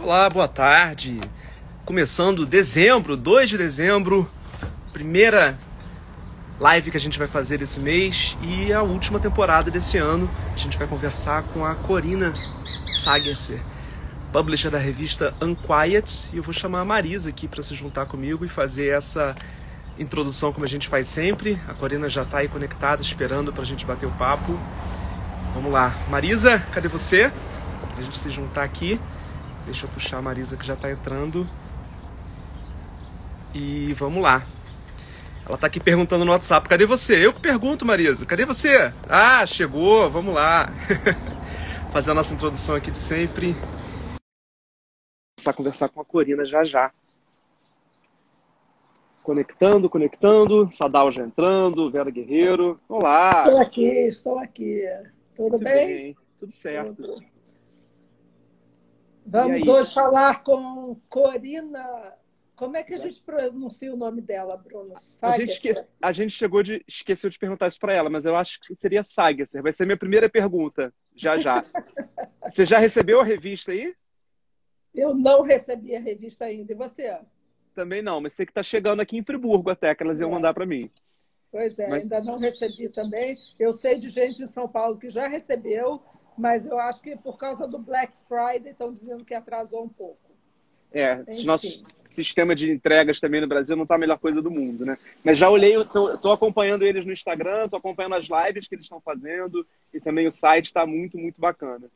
Olá, boa tarde. Começando dezembro, 2 de dezembro, primeira live que a gente vai fazer esse mês e a última temporada desse ano. A gente vai conversar com a Corina Sagerser, publisher da revista Unquiet, e eu vou chamar a Marisa aqui para se juntar comigo e fazer essa introdução como a gente faz sempre. A Corina já está aí conectada, esperando para a gente bater o papo. Vamos lá. Marisa, cadê você? Pra gente se juntar aqui. Deixa eu puxar a Marisa que já está entrando. E vamos lá. Ela tá aqui perguntando no WhatsApp, cadê você? Eu que pergunto, Marisa, cadê você? Ah, chegou, vamos lá. Fazer a nossa introdução aqui de sempre. Vou começar a conversar com a Corina já já. Conectando. Sadal já entrando, Vera Guerreiro. Olá! Estou aqui. Tudo Muito bem? Tudo certo. Tudo. Vamos hoje falar com Corina. Como é que a gente pronuncia o nome dela, Bruno? A gente esqueceu de perguntar isso para ela, mas eu acho que seria Sagerser. Vai ser minha primeira pergunta, já já. Você já recebeu a revista aí? Eu não recebi a revista ainda. E você? Também não, mas sei que está chegando aqui em Friburgo até, que elas iam mandar para mim. Pois é, ainda não recebi também. Eu sei de gente em São Paulo que já recebeu, mas eu acho que por causa do Black Friday estão dizendo que atrasou um pouco. Nosso sistema de entregas também no Brasil não está a melhor coisa do mundo, né? Mas já olhei, estou acompanhando eles no Instagram, estou acompanhando as lives que eles estão fazendo e também o site está muito, muito bacana.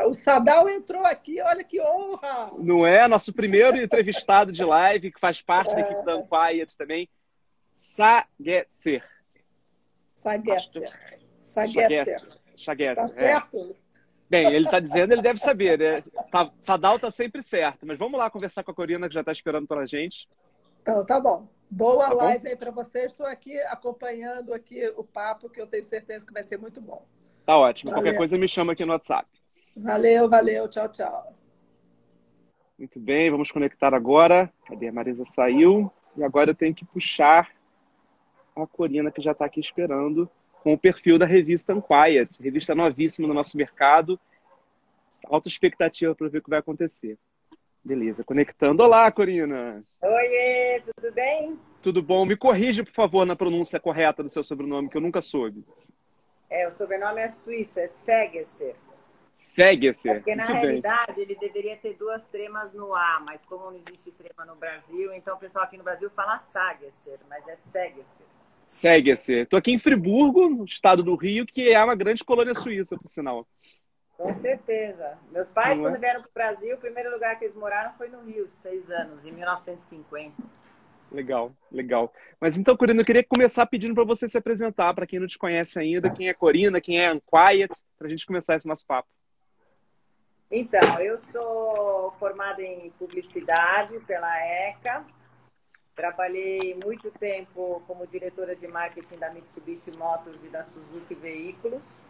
O Sadal entrou aqui, olha que honra! Não é? Nosso primeiro entrevistado de live, que faz parte da equipe da Unquiet também, Sagerser. Tá certo? Bem, ele está dizendo, ele deve saber, né? Sadal está sempre certo. Mas vamos lá conversar com a Corina, que já está esperando pela gente. Então, tá bom. Boa live aí para vocês. Estou aqui acompanhando aqui o papo, que eu tenho certeza que vai ser muito bom. Tá ótimo. Valeu. Qualquer coisa me chama aqui no WhatsApp. Valeu. Tchau, tchau. Muito bem, vamos conectar agora. Cadê? A Marisa saiu. E agora eu tenho que puxar a Corina, que já está aqui esperando, com o perfil da revista Unquiet, revista novíssima no nosso mercado. Alta expectativa para ver o que vai acontecer. Beleza, conectando. Olá, Corina! Oiê, tudo bem? Tudo bom? Me corrija, por favor, na pronúncia correta do seu sobrenome, que eu nunca soube. O sobrenome é suíço, é Sagerser. Sagerser, porque na realidade ele deveria ter 2 tremas no A, mas como não existe trema no Brasil, então o pessoal aqui no Brasil fala Sagerser, mas é Sagerser. Sagerser. Estou aqui em Friburgo, no estado do Rio, que é uma grande colônia suíça, por sinal. Com certeza. Meus pais, quando vieram para o Brasil, o primeiro lugar que eles moraram foi no Rio, 6 anos, em 1950. Legal. Mas então, Corina, eu queria começar pedindo para você se apresentar, para quem não te conhece ainda, quem é Corina, quem é Unquiet, para a gente começar esse nosso papo. Então, eu sou formada em publicidade pela ECA. Trabalhei muito tempo como diretora de marketing da Mitsubishi Motors e da Suzuki Veículos.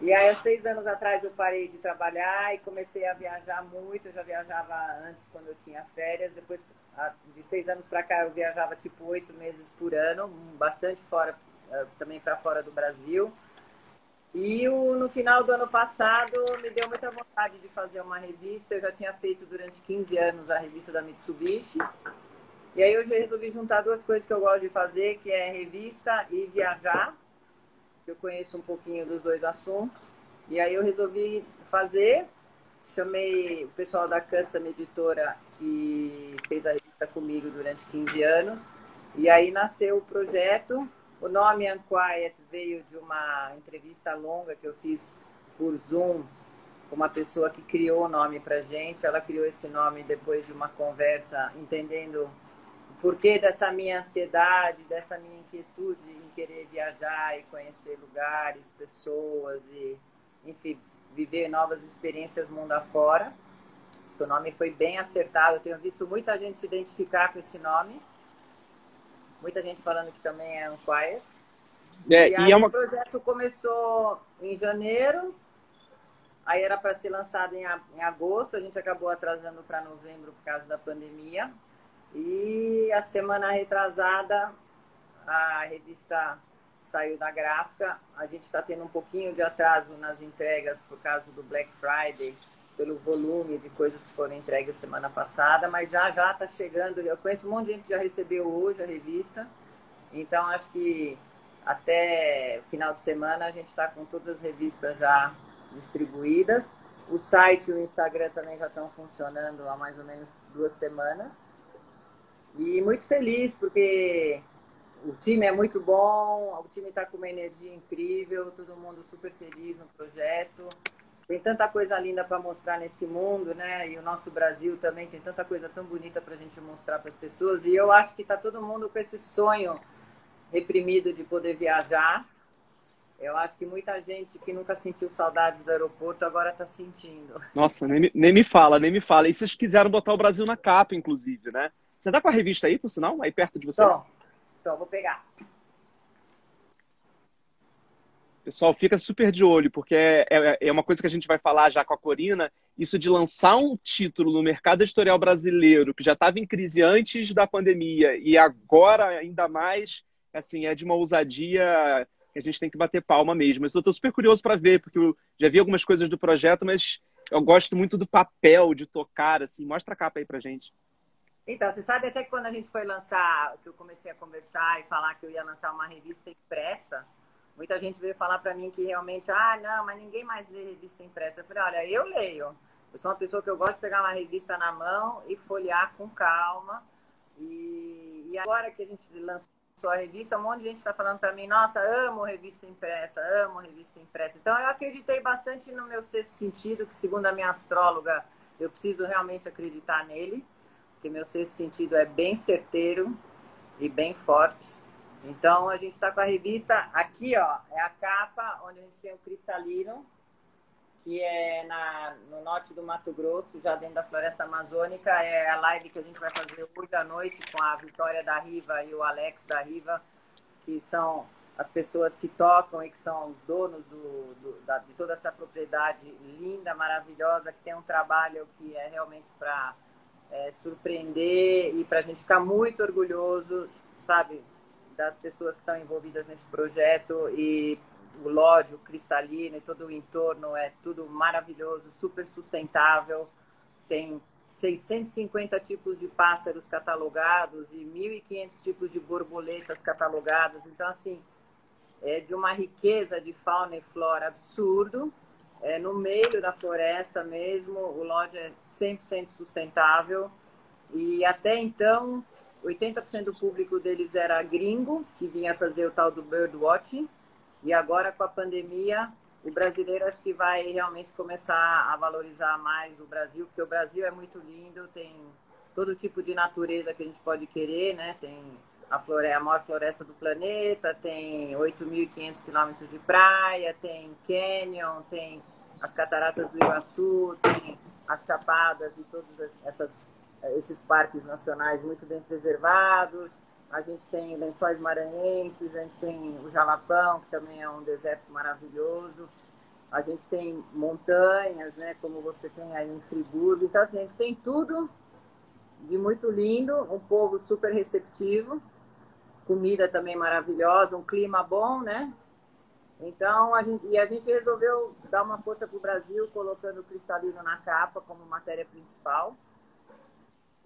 E aí, há 6 anos atrás, eu parei de trabalhar e comecei a viajar muito. Eu já viajava antes, quando eu tinha férias. Depois, de 6 anos para cá, eu viajava tipo 8 meses por ano, bastante fora, também para fora do Brasil. E no final do ano passado, me deu muita vontade de fazer uma revista. Eu já tinha feito durante 15 anos a revista da Mitsubishi. E aí, hoje eu resolvi juntar 2 coisas que eu gosto de fazer, que é revista e viajar. Eu conheço um pouquinho dos 2 assuntos. E aí eu resolvi fazer. Chamei o pessoal da Custom Editora, que fez a revista comigo durante 15 anos. E aí nasceu o projeto. O nome Unquiet veio de uma entrevista longa que eu fiz por Zoom com uma pessoa que criou o nome pra gente. Ela criou esse nome depois de uma conversa, entendendo o porquê dessa minha ansiedade, dessa minha inquietude em querer viajar e conhecer lugares, pessoas e, enfim, viver novas experiências mundo afora. Acho que o nome foi bem acertado. Eu tenho visto muita gente se identificar com esse nome. Muita gente falando que também é Unquiet. E aí o projeto começou em janeiro. Aí era para ser lançado em agosto. A gente acabou atrasando para novembro por causa da pandemia. E a semana retrasada, a revista saiu da gráfica. A gente está tendo um pouquinho de atraso nas entregas por causa do Black Friday pelo volume de coisas que foram entregues semana passada, mas já está chegando. Eu conheço um monte de gente que já recebeu hoje a revista, então acho que até final de semana a gente está com todas as revistas já distribuídas. O site e o Instagram também já estão funcionando há mais ou menos 2 semanas. E muito feliz, porque o time é muito bom, o time está com uma energia incrível, todo mundo super feliz no projeto. Tem tanta coisa linda para mostrar nesse mundo, né? E o nosso Brasil também tem tanta coisa tão bonita para a gente mostrar para as pessoas. E eu acho que está todo mundo com esse sonho reprimido de poder viajar. Eu acho que muita gente que nunca sentiu saudades do aeroporto agora está sentindo. Nossa, nem me fala, nem me fala. E vocês quiseram botar o Brasil na capa, inclusive, né? Você tá com a revista aí, por sinal? Aí perto de você? Então, vou pegar. Pessoal, fica super de olho, porque é uma coisa que a gente vai falar já com a Corina, isso de lançar um título no mercado editorial brasileiro, que já estava em crise antes da pandemia, e agora ainda mais, assim, é de uma ousadia que a gente tem que bater palma mesmo. Mas eu estou super curioso para ver, porque eu já vi algumas coisas do projeto, mas eu gosto muito do papel, de tocar, assim. Mostra a capa aí pra gente. Então, você sabe até que quando a gente foi lançar, que eu comecei a conversar e falar que eu ia lançar uma revista impressa, muita gente veio falar para mim que realmente, não, mas ninguém mais lê revista impressa. Eu falei, olha, eu leio. Eu sou uma pessoa que eu gosto de pegar uma revista na mão e folhear com calma. E agora que a gente lançou a revista, um monte de gente está falando para mim, nossa, amo revista impressa, amo revista impressa. Então, eu acreditei bastante no meu sexto sentido, que segundo a minha astróloga, eu preciso realmente acreditar nele, porque meu sexto sentido é bem certeiro e bem forte. Então, a gente está com a revista aqui, ó, é a capa onde a gente tem o Cristalino, que é no norte do Mato Grosso, já dentro da Floresta Amazônica. É a live que a gente vai fazer hoje à noite com a Vitória da Riva e o Alex da Riva, que são as pessoas que tocam e que são os donos de toda essa propriedade linda, maravilhosa, que tem um trabalho que é realmente para surpreender e para a gente ficar muito orgulhoso, sabe, das pessoas que estão envolvidas nesse projeto. E o Lodge, o Cristalino e todo o entorno é tudo maravilhoso, super sustentável. Tem 650 tipos de pássaros catalogados e 1.500 tipos de borboletas catalogadas. Então, assim, é de uma riqueza de fauna e flora absurdo. É no meio da floresta mesmo, o Lodge é 100% sustentável. E até então, 80% do público deles era gringo, que vinha fazer o tal do birdwatching. E agora, com a pandemia, o brasileiro acho que vai realmente começar a valorizar mais o Brasil, porque o Brasil é muito lindo, tem todo tipo de natureza que a gente pode querer, né? Tem a maior floresta do planeta, tem 8.500 quilômetros de praia, tem canyon, tem as cataratas do Iguaçu, tem as chapadas e todos esses parques nacionais muito bem preservados. A gente tem Lençóis Maranhenses, a gente tem o Jalapão, que também é um deserto maravilhoso. A gente tem montanhas, né, como você tem aí em Friburgo. Então, assim, a gente tem tudo de muito lindo, um povo super receptivo, comida também maravilhosa, um clima bom, né? Então, a gente resolveu dar uma força para o Brasil, colocando o Cristalino na capa como matéria principal.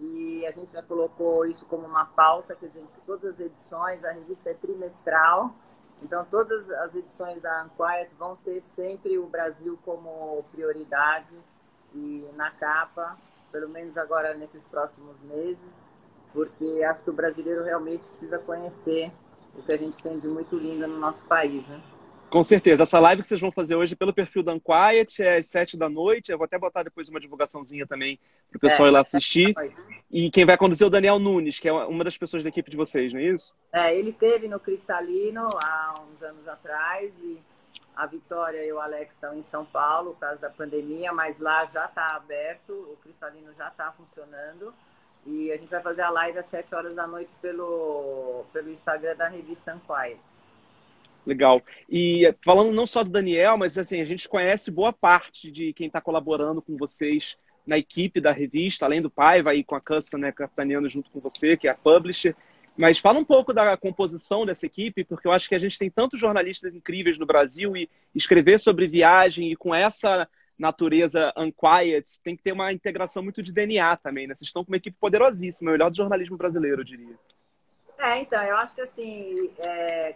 E a gente já colocou isso como uma pauta, quer dizer, todas as edições, a revista é trimestral, então todas as edições da Unquiet vão ter sempre o Brasil como prioridade e na capa, pelo menos agora nesses próximos meses, porque acho que o brasileiro realmente precisa conhecer o que a gente tem de muito lindo no nosso país, né? Com certeza. Essa live que vocês vão fazer hoje pelo perfil da Unquiet é às 7 da noite. Eu vou até botar depois uma divulgaçãozinha também para o pessoal ir lá assistir. E quem vai conduzir é o Daniel Nunes, que é uma das pessoas da equipe de vocês, não é isso? Ele teve no Cristalino há uns anos atrás e a Vitória e o Alex estão em São Paulo por causa da pandemia, mas lá já está aberto, o Cristalino já está funcionando. E a gente vai fazer a live às 7 horas da noite pelo Instagram da revista Unquiet. Legal. E falando não só do Daniel, mas assim, a gente conhece boa parte de quem está colaborando com vocês na equipe da revista, além do Paiva e com a Custom, né, capitaneando junto com você, que é a publisher. Mas fala um pouco da composição dessa equipe, porque eu acho que a gente tem tantos jornalistas incríveis no Brasil e escrever sobre viagem e com essa natureza unquiet, tem que ter uma integração muito de DNA também, né? Vocês estão com uma equipe poderosíssima, é o melhor do jornalismo brasileiro, eu diria. Então, eu acho que assim,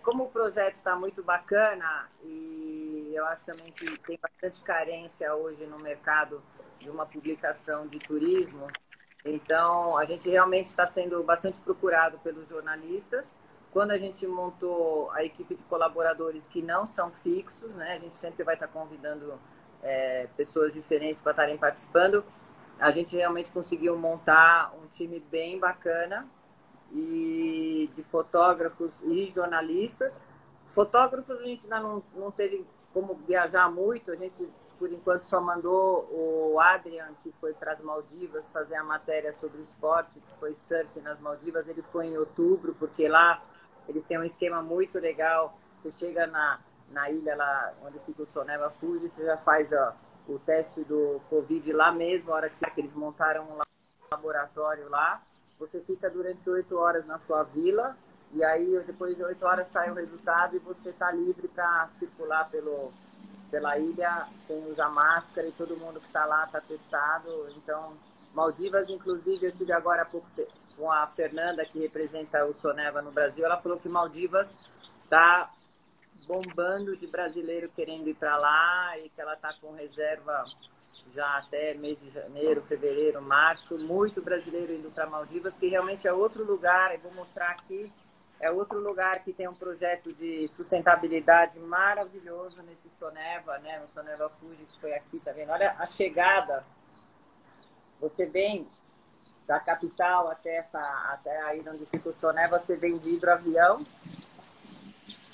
como o projeto está muito bacana e eu acho também que tem bastante carência hoje no mercado de uma publicação de turismo, então a gente realmente está sendo bastante procurado pelos jornalistas. Quando a gente montou a equipe de colaboradores que não são fixos, né, a gente sempre vai estar convidando pessoas diferentes para estarem participando, a gente realmente conseguiu montar um time bem bacana e de fotógrafos e jornalistas. Fotógrafos a gente ainda não teve como viajar muito, a gente por enquanto só mandou o Adrian, que foi para as Maldivas fazer a matéria sobre o esporte, que foi surf nas Maldivas. Ele foi em outubro, porque lá eles têm um esquema muito legal. Você chega na ilha lá onde fica o Soneva Fuji, você já faz o teste do Covid lá mesmo, a hora que eles montaram um laboratório lá. Você fica durante 8 horas na sua vila e aí depois de 8 horas sai o resultado e você está livre para circular pela ilha sem usar máscara e todo mundo que está lá está testado. Então, Maldivas, inclusive, eu tive agora há pouco tempo com a Fernanda, que representa o Soneva no Brasil, ela falou que Maldivas está bombando de brasileiro querendo ir para lá e que ela está com reserva já até mês de janeiro, fevereiro, março, muito brasileiro indo para Maldivas, porque realmente é outro lugar, eu vou mostrar aqui, é outro lugar que tem um projeto de sustentabilidade maravilhoso nesse Soneva, né, no Soneva Fuji, que foi aqui, tá vendo? Olha a chegada, você vem da capital até aí onde fica o Soneva, você vem de hidroavião,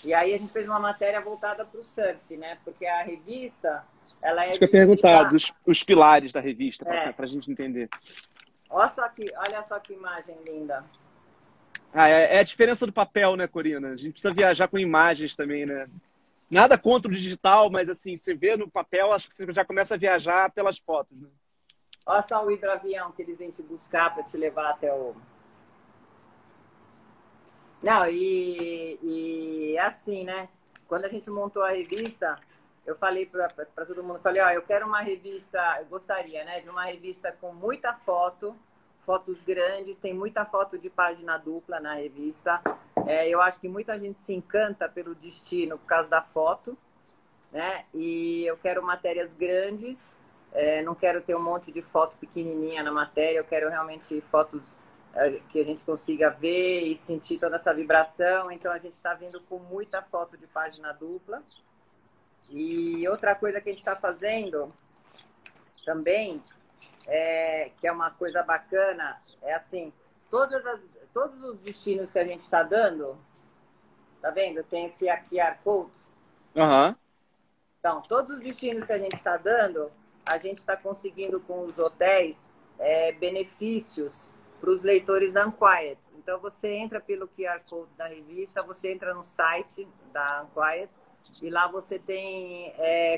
e aí a gente fez uma matéria voltada para o surf, né, porque a revista... Ela Acho que eu perguntar os pilares da revista, para a gente entender. Olha só que imagem linda. É a diferença do papel, né, Corina? A gente precisa viajar com imagens também, né? Nada contra o digital, mas assim, você vê no papel, acho que você já começa a viajar pelas fotos, né? Olha só o hidroavião que eles vêm te buscar para te levar até o... Não, e assim, né? Quando a gente montou a revista... Eu falei para todo mundo, eu quero uma revista, eu gostaria, né, de uma revista com muita foto, fotos grandes, tem muita foto de página dupla na revista. Eu acho que muita gente se encanta pelo destino por causa da foto, né, e eu quero matérias grandes, não quero ter um monte de foto pequenininha na matéria, eu quero realmente fotos que a gente consiga ver e sentir toda essa vibração. Então a gente está vindo com muita foto de página dupla. E outra coisa que a gente está fazendo também, que é uma coisa bacana, é assim, todos os destinos que a gente está dando, tá vendo? Tem esse QR Code. Uhum. Então, todos os destinos que a gente está dando, a gente está conseguindo com os hotéis benefícios para os leitores da Unquiet. Então, você entra pelo QR Code da revista, você entra no site da Unquiet, e lá você tem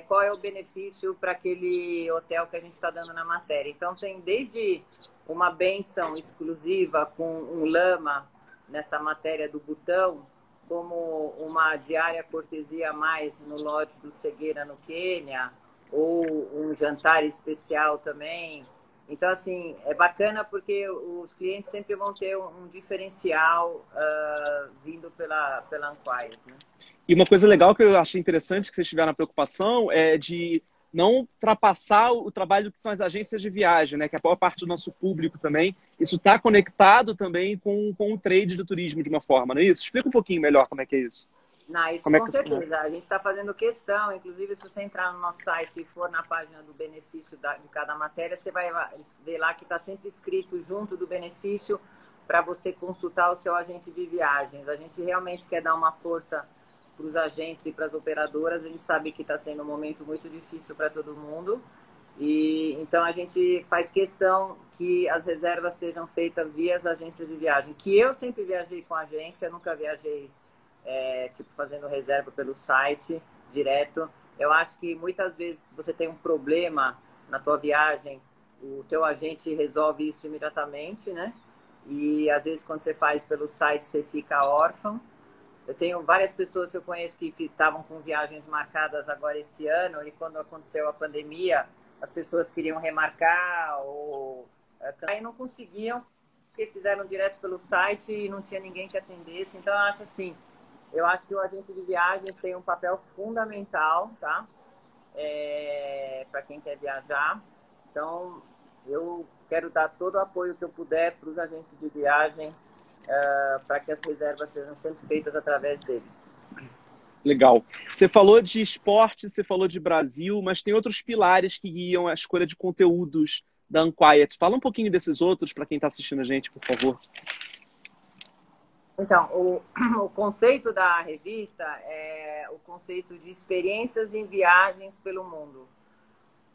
qual é o benefício para aquele hotel que a gente está dando na matéria. Então, tem desde uma bênção exclusiva com um lama nessa matéria do Butão, como uma diária cortesia a mais no lote do Cegueira, no Quênia, ou um jantar especial também. Então, assim, é bacana porque os clientes sempre vão ter um diferencial vindo pela Unquiet, né? E uma coisa legal que eu achei interessante que vocês tiveram a preocupação é de não ultrapassar o trabalho que são as agências de viagem, né? Que é a maior parte do nosso público também. Isso está conectado também com o trade do turismo de uma forma, não é isso? Explica um pouquinho melhor como é que é isso. Não, isso com certeza. A gente está fazendo questão, inclusive se você entrar no nosso site e for na página do benefício de cada matéria, você vai ver lá que está sempre escrito junto do benefício para você consultar o seu agente de viagens. A gente realmente quer dar uma força para os agentes e para as operadoras. A gente sabe que está sendo um momento muito difícil para todo mundo. E então a gente faz questão que as reservas sejam feitas via as agências de viagem. Que eu sempre viajei com agência, nunca viajei tipo fazendo reserva pelo site direto. Eu acho que muitas vezes você tem um problema na tua viagem, o teu agente resolve isso imediatamente, né? E às vezes quando você faz pelo site você fica órfão. Eu tenho várias pessoas que eu conheço que estavam com viagens marcadas agora esse ano e quando aconteceu a pandemia, as pessoas queriam remarcar ou aí não conseguiam, porque fizeram direto pelo site e não tinha ninguém que atendesse. Então, eu acho que o agente de viagens tem um papel fundamental, tá? Para quem quer viajar. Então, eu quero dar todo o apoio que eu puder para os agentes de viagem, para que as reservas sejam sempre feitas através deles. Legal. Você falou de esporte, você falou de Brasil, mas tem outros pilares que guiam a escolha de conteúdos da Unquiet. Fala um pouquinho desses outros para quem está assistindo a gente, por favor. Então, o conceito da revista é o conceito de experiências em viagens pelo mundo.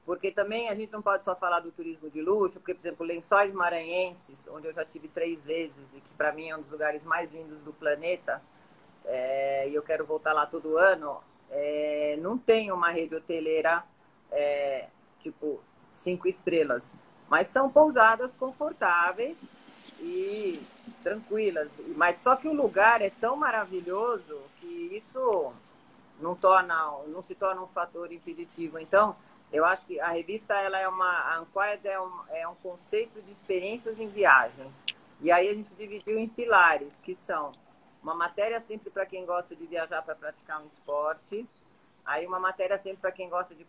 Porque também a gente não pode só falar do turismo de luxo, porque, por exemplo, Lençóis Maranhenses, onde eu já tive 3 vezes e que para mim é um dos lugares mais lindos do planeta, e eu quero voltar lá todo ano, não tem uma rede hoteleira tipo 5 estrelas, mas são pousadas confortáveis e tranquilas. Mas só que o lugar é tão maravilhoso que isso não se torna um fator impeditivo. Então, eu acho que a revista a Unquiet é um conceito de experiências em viagens. E aí a gente dividiu em pilares, que são uma matéria sempre para quem gosta de viajar para praticar um esporte. Aí uma matéria sempre para quem gosta de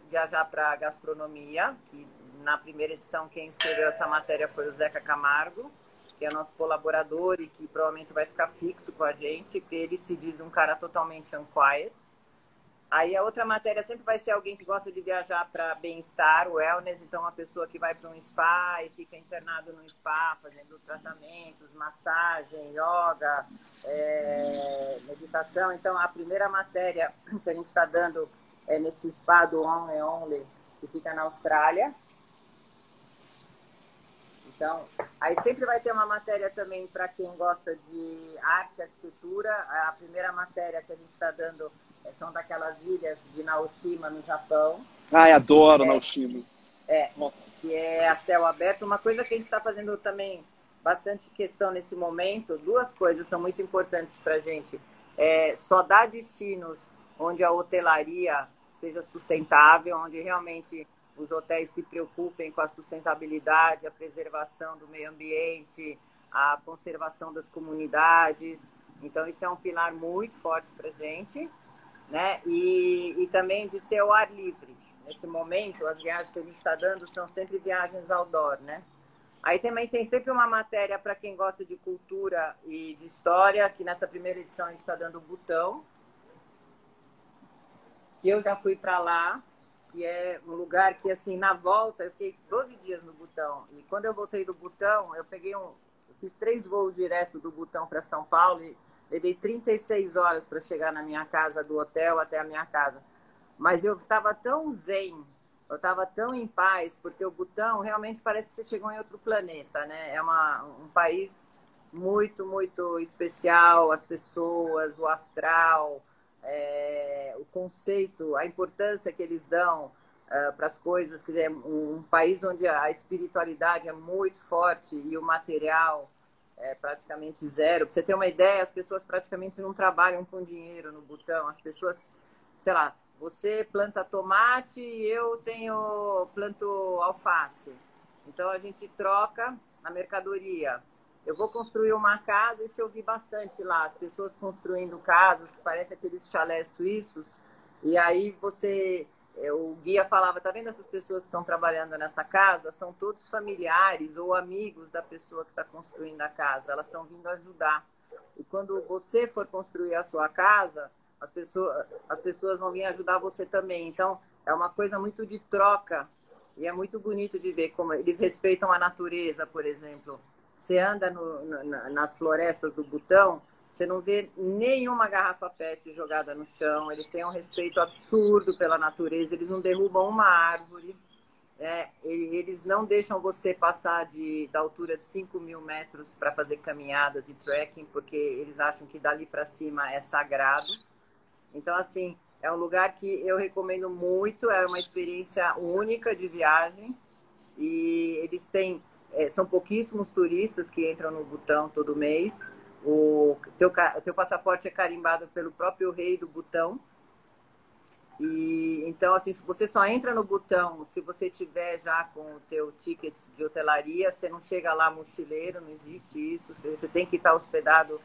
viajar para gastronomia, que na primeira edição quem escreveu essa matéria foi o Zeca Camargo, que é nosso colaborador e que provavelmente vai ficar fixo com a gente, porque ele se diz um cara totalmente unquiet. Aí a outra matéria sempre vai ser alguém que gosta de viajar para bem-estar, wellness, então uma pessoa que vai para um spa e fica internado no spa, fazendo tratamentos, massagem, yoga, meditação. Então a primeira matéria que a gente está dando é nesse spa do On and Only, que fica na Austrália. Então, aí sempre vai ter uma matéria também para quem gosta de arte e arquitetura. A primeira matéria que a gente está dando são daquelas ilhas de Naoshima, no Japão. Ai, adoro Naoshima. Nossa. Que é a céu aberto. Uma coisa que a gente está fazendo também bastante questão nesse momento, 2 coisas são muito importantes para a gente. Só dar destinos onde a hotelaria seja sustentável, onde realmente os hotéis se preocupem com a sustentabilidade, a preservação do meio ambiente, a conservação das comunidades. Então, isso é um pilar muito forte para a gente, né? E também de ser ao ar livre. Nesse momento, as viagens que a gente está dando são sempre viagens outdoor, né? Aí também tem sempre uma matéria para quem gosta de cultura e de história, que nessa primeira edição a gente está dando o Butão, que eu já fui para lá, que é um lugar que, assim, na volta, eu fiquei 12 dias no Butão. E quando eu voltei do Butão, eu fiz 3 voos direto do Butão para São Paulo e levei 36 horas para chegar na minha casa, do hotel até a minha casa. Mas eu estava tão zen, eu estava tão em paz, porque o Butão realmente parece que você chegou em outro planeta, né? É um país muito, muito especial, as pessoas, o astral, o conceito, a importância que eles dão para as coisas, que é um país onde a espiritualidade é muito forte e o material é praticamente zero. Para você ter uma ideia, as pessoas praticamente não trabalham com dinheiro no Butão. As pessoas, sei lá, você planta tomate e eu planto alface. Então a gente troca na mercadoria. Eu vou construir uma casa, isso eu vi bastante lá, as pessoas construindo casas que parecem aqueles chalés suíços, e aí o guia falava, tá vendo essas pessoas que estão trabalhando nessa casa? São todos familiares ou amigos da pessoa que está construindo a casa, elas estão vindo ajudar. E quando você for construir a sua casa, as pessoas vão vir ajudar você também. Então, é uma coisa muito de troca, e é muito bonito de ver como eles respeitam a natureza, por exemplo. Você anda nas florestas do Butão, você não vê nenhuma garrafa PET jogada no chão. Eles têm um respeito absurdo pela natureza. Eles não derrubam uma árvore. Eles não deixam você passar da altura de 5.000 metros para fazer caminhadas e trekking, porque eles acham que dali para cima é sagrado. Então, assim, é um lugar que eu recomendo muito. É uma experiência única de viagens. E eles têm... são pouquíssimos turistas que entram no Butão todo mês. O teu passaporte é carimbado pelo próprio rei do Butão. E então, assim, você só entra no Butão se você tiver já com o teu ticket de hotelaria, você não chega lá mochileiro, não existe isso. Você tem que estar hospedado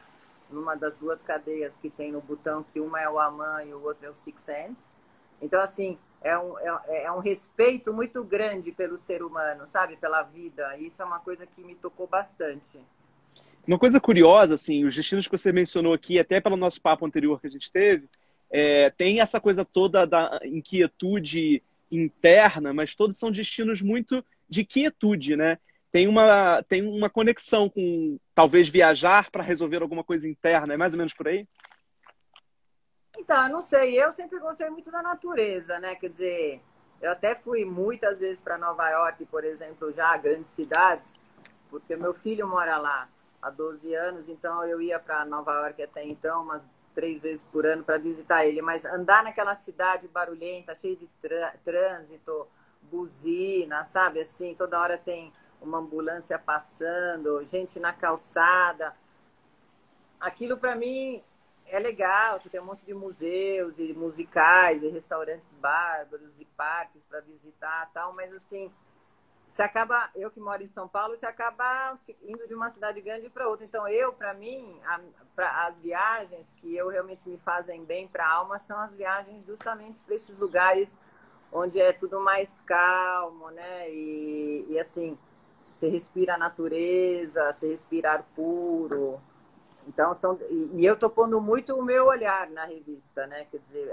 numa das duas cadeias que tem no Butão, que uma é o Aman e o outro é o Six Sense. Então, assim, é um respeito muito grande pelo ser humano, sabe? Pela vida. Isso é uma coisa que me tocou bastante. Uma coisa curiosa, assim, os destinos que você mencionou aqui, até pelo nosso papo anterior que a gente teve, tem essa coisa toda da inquietude interna, mas todos são destinos muito de quietude, né? Tem uma conexão com talvez viajar para resolver alguma coisa interna, é mais ou menos por aí? Então, eu não sei, eu sempre gostei muito da natureza, né? Quer dizer, eu até fui muitas vezes para Nova York, por exemplo, já grandes cidades, porque meu filho mora lá há 12 anos, então eu ia para Nova York até então umas 3 vezes por ano para visitar ele. Mas andar naquela cidade barulhenta, cheia de trânsito, buzina, sabe? Assim, toda hora tem uma ambulância passando, gente na calçada. Aquilo para mim é legal, você tem um monte de museus e musicais e restaurantes bárbaros e parques para visitar, tal, mas assim, você acaba, eu que moro em São Paulo, você acaba indo de uma cidade grande para outra. Então, para mim, as viagens que realmente me fazem bem para a alma são as viagens justamente para esses lugares onde é tudo mais calmo, né? E assim, você respira a natureza, você respira ar puro. Então, e eu estou pondo muito o meu olhar na revista, né? Quer dizer,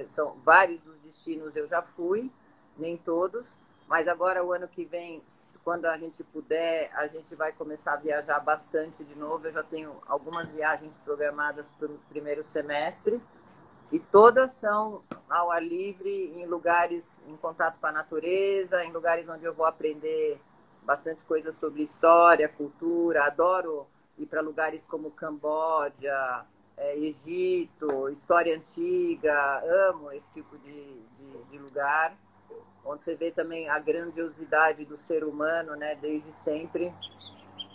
são vários dos destinos eu já fui, nem todos, mas agora o ano que vem, quando a gente puder, a gente vai começar a viajar bastante de novo. Eu já tenho algumas viagens programadas para o primeiro semestre e todas são ao ar livre, em lugares em contato com a natureza, em lugares onde eu vou aprender bastante coisa sobre história, cultura. Adoro ir para lugares como Camboja, Egito, história antiga. Amo esse tipo de lugar, onde você vê também a grandiosidade do ser humano, né, desde sempre.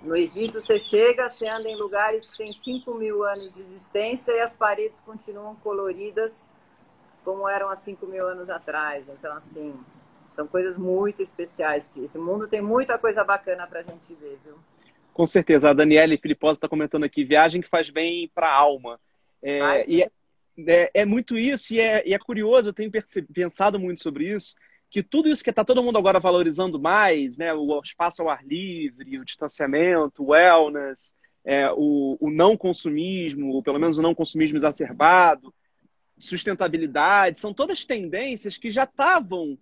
No Egito, você chega, você anda em lugares que têm 5.000 anos de existência e as paredes continuam coloridas como eram há 5.000 anos atrás. Então, assim, são coisas muito especiais. Que esse mundo tem muita coisa bacana para a gente ver, viu? Com certeza. A Daniele Filiposa está comentando aqui, viagem que faz bem para a alma. É muito isso, e é curioso, eu tenho pensado muito sobre isso, que tudo isso que está todo mundo agora valorizando mais, né, o espaço ao ar livre, o distanciamento, o wellness, o não consumismo, ou pelo menos o não consumismo exacerbado, sustentabilidade, são todas tendências que já estavam,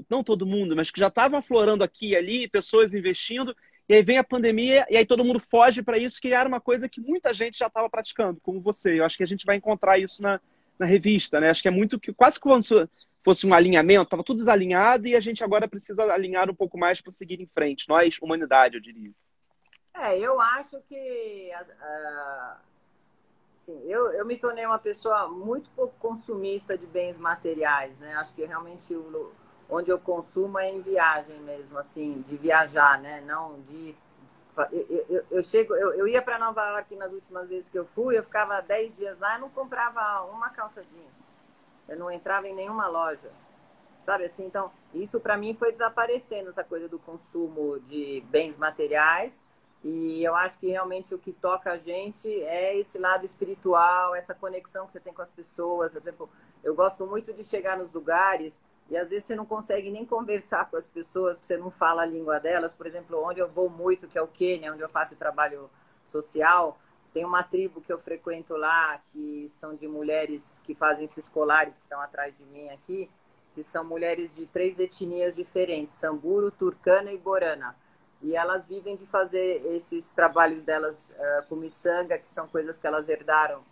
não todo mundo, mas que já estavam aflorando aqui e ali, pessoas investindo, e aí vem a pandemia e aí todo mundo foge para isso, que era uma coisa que muita gente já estava praticando, como você. Eu acho que a gente vai encontrar isso na revista, né? Acho que é muito que quase como se fosse um alinhamento, estava tudo desalinhado e a gente agora precisa alinhar um pouco mais para seguir em frente. Nós, humanidade, eu diria. Eu acho que assim, eu me tornei uma pessoa muito pouco consumista de bens materiais, né? Acho que realmente onde eu consumo é em viagem mesmo, assim, de viajar, né? Não de... Eu ia para Nova York nas últimas vezes que eu fui, eu ficava 10 dias lá e não comprava uma calça jeans. Eu não entrava em nenhuma loja, sabe assim? Então, isso para mim foi desaparecendo, essa coisa do consumo de bens materiais. E eu acho que realmente o que toca a gente é esse lado espiritual, essa conexão que você tem com as pessoas. Por exemplo, eu gosto muito de chegar nos lugares e às vezes você não consegue nem conversar com as pessoas, porque você não fala a língua delas. Por exemplo, onde eu vou muito, que é o Quênia, onde eu faço trabalho social, tem uma tribo que eu frequento lá, que são de mulheres que fazem esses colares que estão atrás de mim aqui, que são mulheres de 3 etnias diferentes, Samburu, Turkana e Borana. E elas vivem de fazer esses trabalhos delas com miçanga, que são coisas que elas herdaram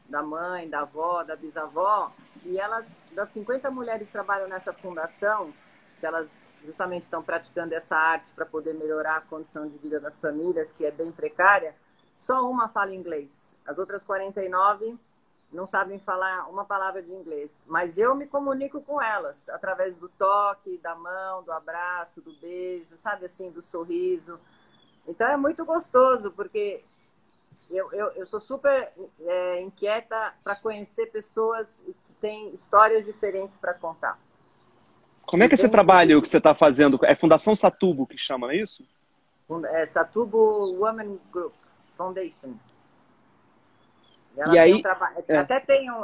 da mãe, da avó, da bisavó. E elas, das 50 mulheres que trabalham nessa fundação, que elas justamente estão praticando essa arte para poder melhorar a condição de vida das famílias, que é bem precária, só uma fala inglês. As outras 49 não sabem falar uma palavra de inglês. Mas eu me comunico com elas através do toque, da mão, do abraço, do beijo, sabe assim, do sorriso. Então é muito gostoso, porque eu sou super inquieta para conhecer pessoas que tem histórias diferentes para contar. Como é que esse trabalho que você está fazendo? É Fundação Satubo que chama, não é isso? É Satubo Women Group Foundation. E aí,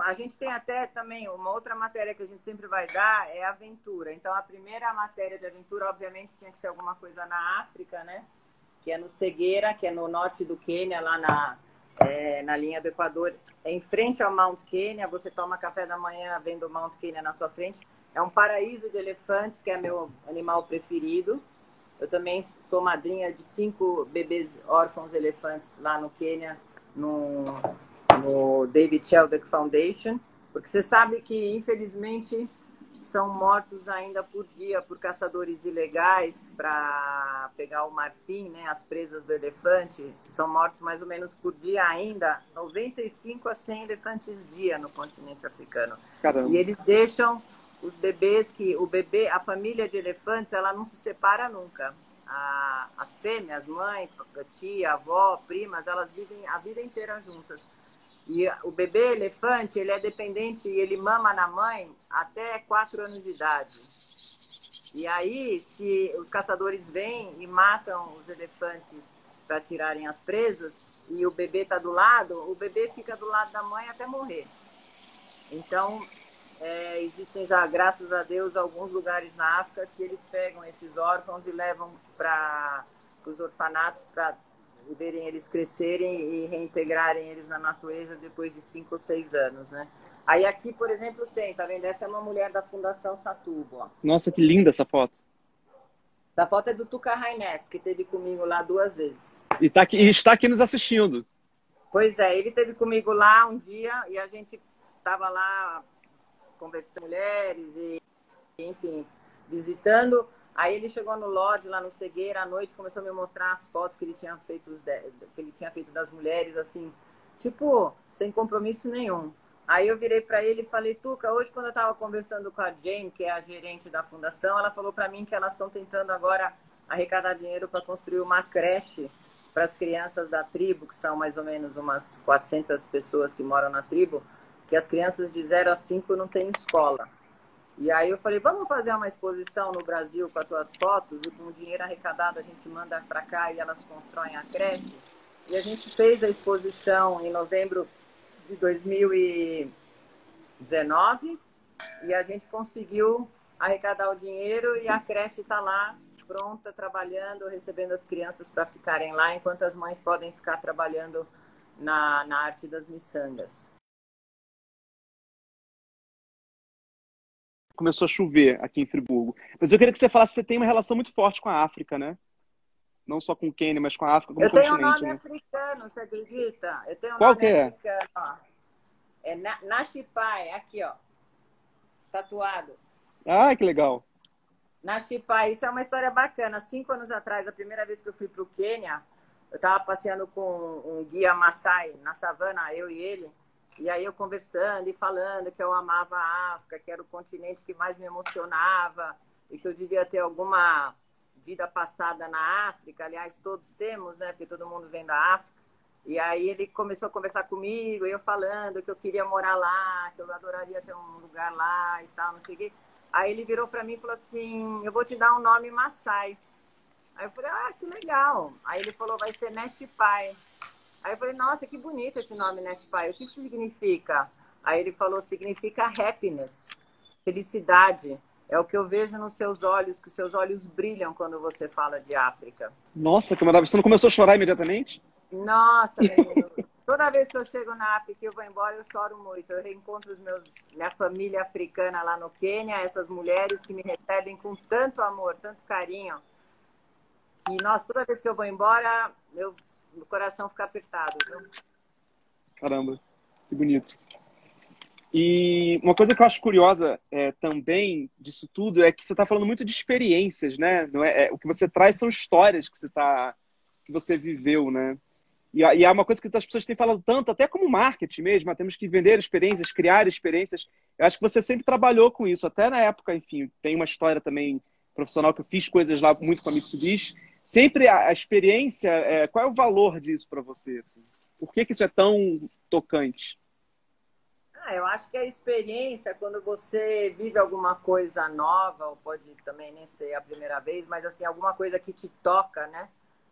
a gente tem até também uma outra matéria que a gente sempre vai dar, é aventura. Então, a primeira matéria de aventura, obviamente, tinha que ser alguma coisa na África, né? Que é no Segueira, que é no norte do Quênia, lá na linha do Equador, em frente ao Mount Kenya. Você toma café da manhã vendo o Mount Kenya na sua frente. É um paraíso de elefantes, que é meu animal preferido. Eu também sou madrinha de 5 bebês órfãos elefantes lá no Quênia, no David Shelbeck Foundation, porque você sabe que, infelizmente, são mortos ainda por dia por caçadores ilegais para pegar o marfim, né, as presas do elefante. São mortos mais ou menos por dia ainda, 95 a 100 elefantes dia no continente africano. Caramba. E eles deixam os bebês, a família de elefantes, ela não se separa nunca. As fêmeas, mãe, tia, avó, primas, elas vivem a vida inteira juntas. E o bebê elefante, ele é dependente e ele mama na mãe até 4 anos de idade. E aí, se os caçadores vêm e matam os elefantes para tirarem as presas, e o bebê está do lado, o bebê fica do lado da mãe até morrer. Então, existem já, graças a Deus, alguns lugares na África que eles pegam esses órfãos e levam para os orfanatos para verem eles crescerem e reintegrarem eles na natureza depois de 5 ou 6 anos, né? Aí aqui, por exemplo, tá vendo? Essa é uma mulher da Fundação Satubo, ó. Nossa, que linda essa foto. Essa foto é do Tuca Rainés, que esteve comigo lá 2 vezes. E está aqui nos assistindo. Pois é, ele esteve comigo lá um dia e a gente estava lá conversando com mulheres e, enfim, visitando. Aí ele chegou no lodge, lá no Segueira, à noite, começou a me mostrar as fotos que ele tinha feito, das mulheres, assim, tipo, sem compromisso nenhum. Aí eu virei para ele e falei, Tuca, hoje quando eu estava conversando com a Jane, que é a gerente da fundação, ela falou para mim que elas estão tentando agora arrecadar dinheiro para construir uma creche para as crianças da tribo, que são mais ou menos umas 400 pessoas que moram na tribo, que as crianças de 0 a 5 não têm escola. E aí eu falei, vamos fazer uma exposição no Brasil com as tuas fotos e com o dinheiro arrecadado a gente manda para cá e elas constroem a creche. E a gente fez a exposição em novembro de 2019 e a gente conseguiu arrecadar o dinheiro e a creche está lá pronta, trabalhando, recebendo as crianças para ficarem lá, enquanto as mães podem ficar trabalhando na arte das miçangas. Começou a chover aqui em Friburgo. Mas eu queria que você falasse que você tem uma relação muito forte com a África, né? Não só com o Quênia, mas com a África como continente. Eu tenho um nome né? africano, você acredita? Eu tenho um Qual nome que é? africano, ó. É Nashipai, aqui, ó. Tatuado. Ah, que legal. Nashipai, isso é uma história bacana. 5 anos atrás, a primeira vez que eu fui para o Quênia, eu estava passeando com um guia Maasai na savana, eu e ele. E aí eu conversando e falando que eu amava a África, que era o continente que mais me emocionava e que eu devia ter alguma vida passada na África. Aliás, todos temos, né? Porque todo mundo vem da África. E aí ele começou a conversar comigo, e eu falando que eu queria morar lá, que eu adoraria ter um lugar lá e tal, não sei o quê. Aí ele virou para mim e falou assim, eu vou te dar um nome Maasai. Aí eu falei, ah, que legal. Aí ele falou, vai ser Nashipai. Aí eu falei, nossa, que bonito esse nome, Nashipai. O que significa? Aí ele falou, significa happiness, felicidade. É o que eu vejo nos seus olhos, que os seus olhos brilham quando você fala de África. Nossa, que maravilha. Você não começou a chorar imediatamente? Nossa, menino. Toda vez que eu chego na África e eu vou embora, eu choro muito. Eu reencontro minha família africana lá no Quênia, essas mulheres que me recebem com tanto amor, tanto carinho, que, nossa, toda vez que eu vou embora, o coração fica apertado, viu? Caramba, que bonito. E uma coisa que eu acho curiosa também disso tudo é que você está falando muito de experiências, né? Não o que você traz são histórias que você viveu, né? E é uma coisa que as pessoas têm falado tanto, até como marketing mesmo, temos que vender experiências, criar experiências. Eu acho que você sempre trabalhou com isso, até na época, enfim, tem uma história também profissional que eu fiz coisas lá muito com a Mitsubishi. Sempre a experiência, qual é o valor disso para você? Assim? Por que isso é tão tocante? Eu acho que a experiência, quando você vive alguma coisa nova, ou pode também nem ser a primeira vez, mas assim, alguma coisa que te toca, né?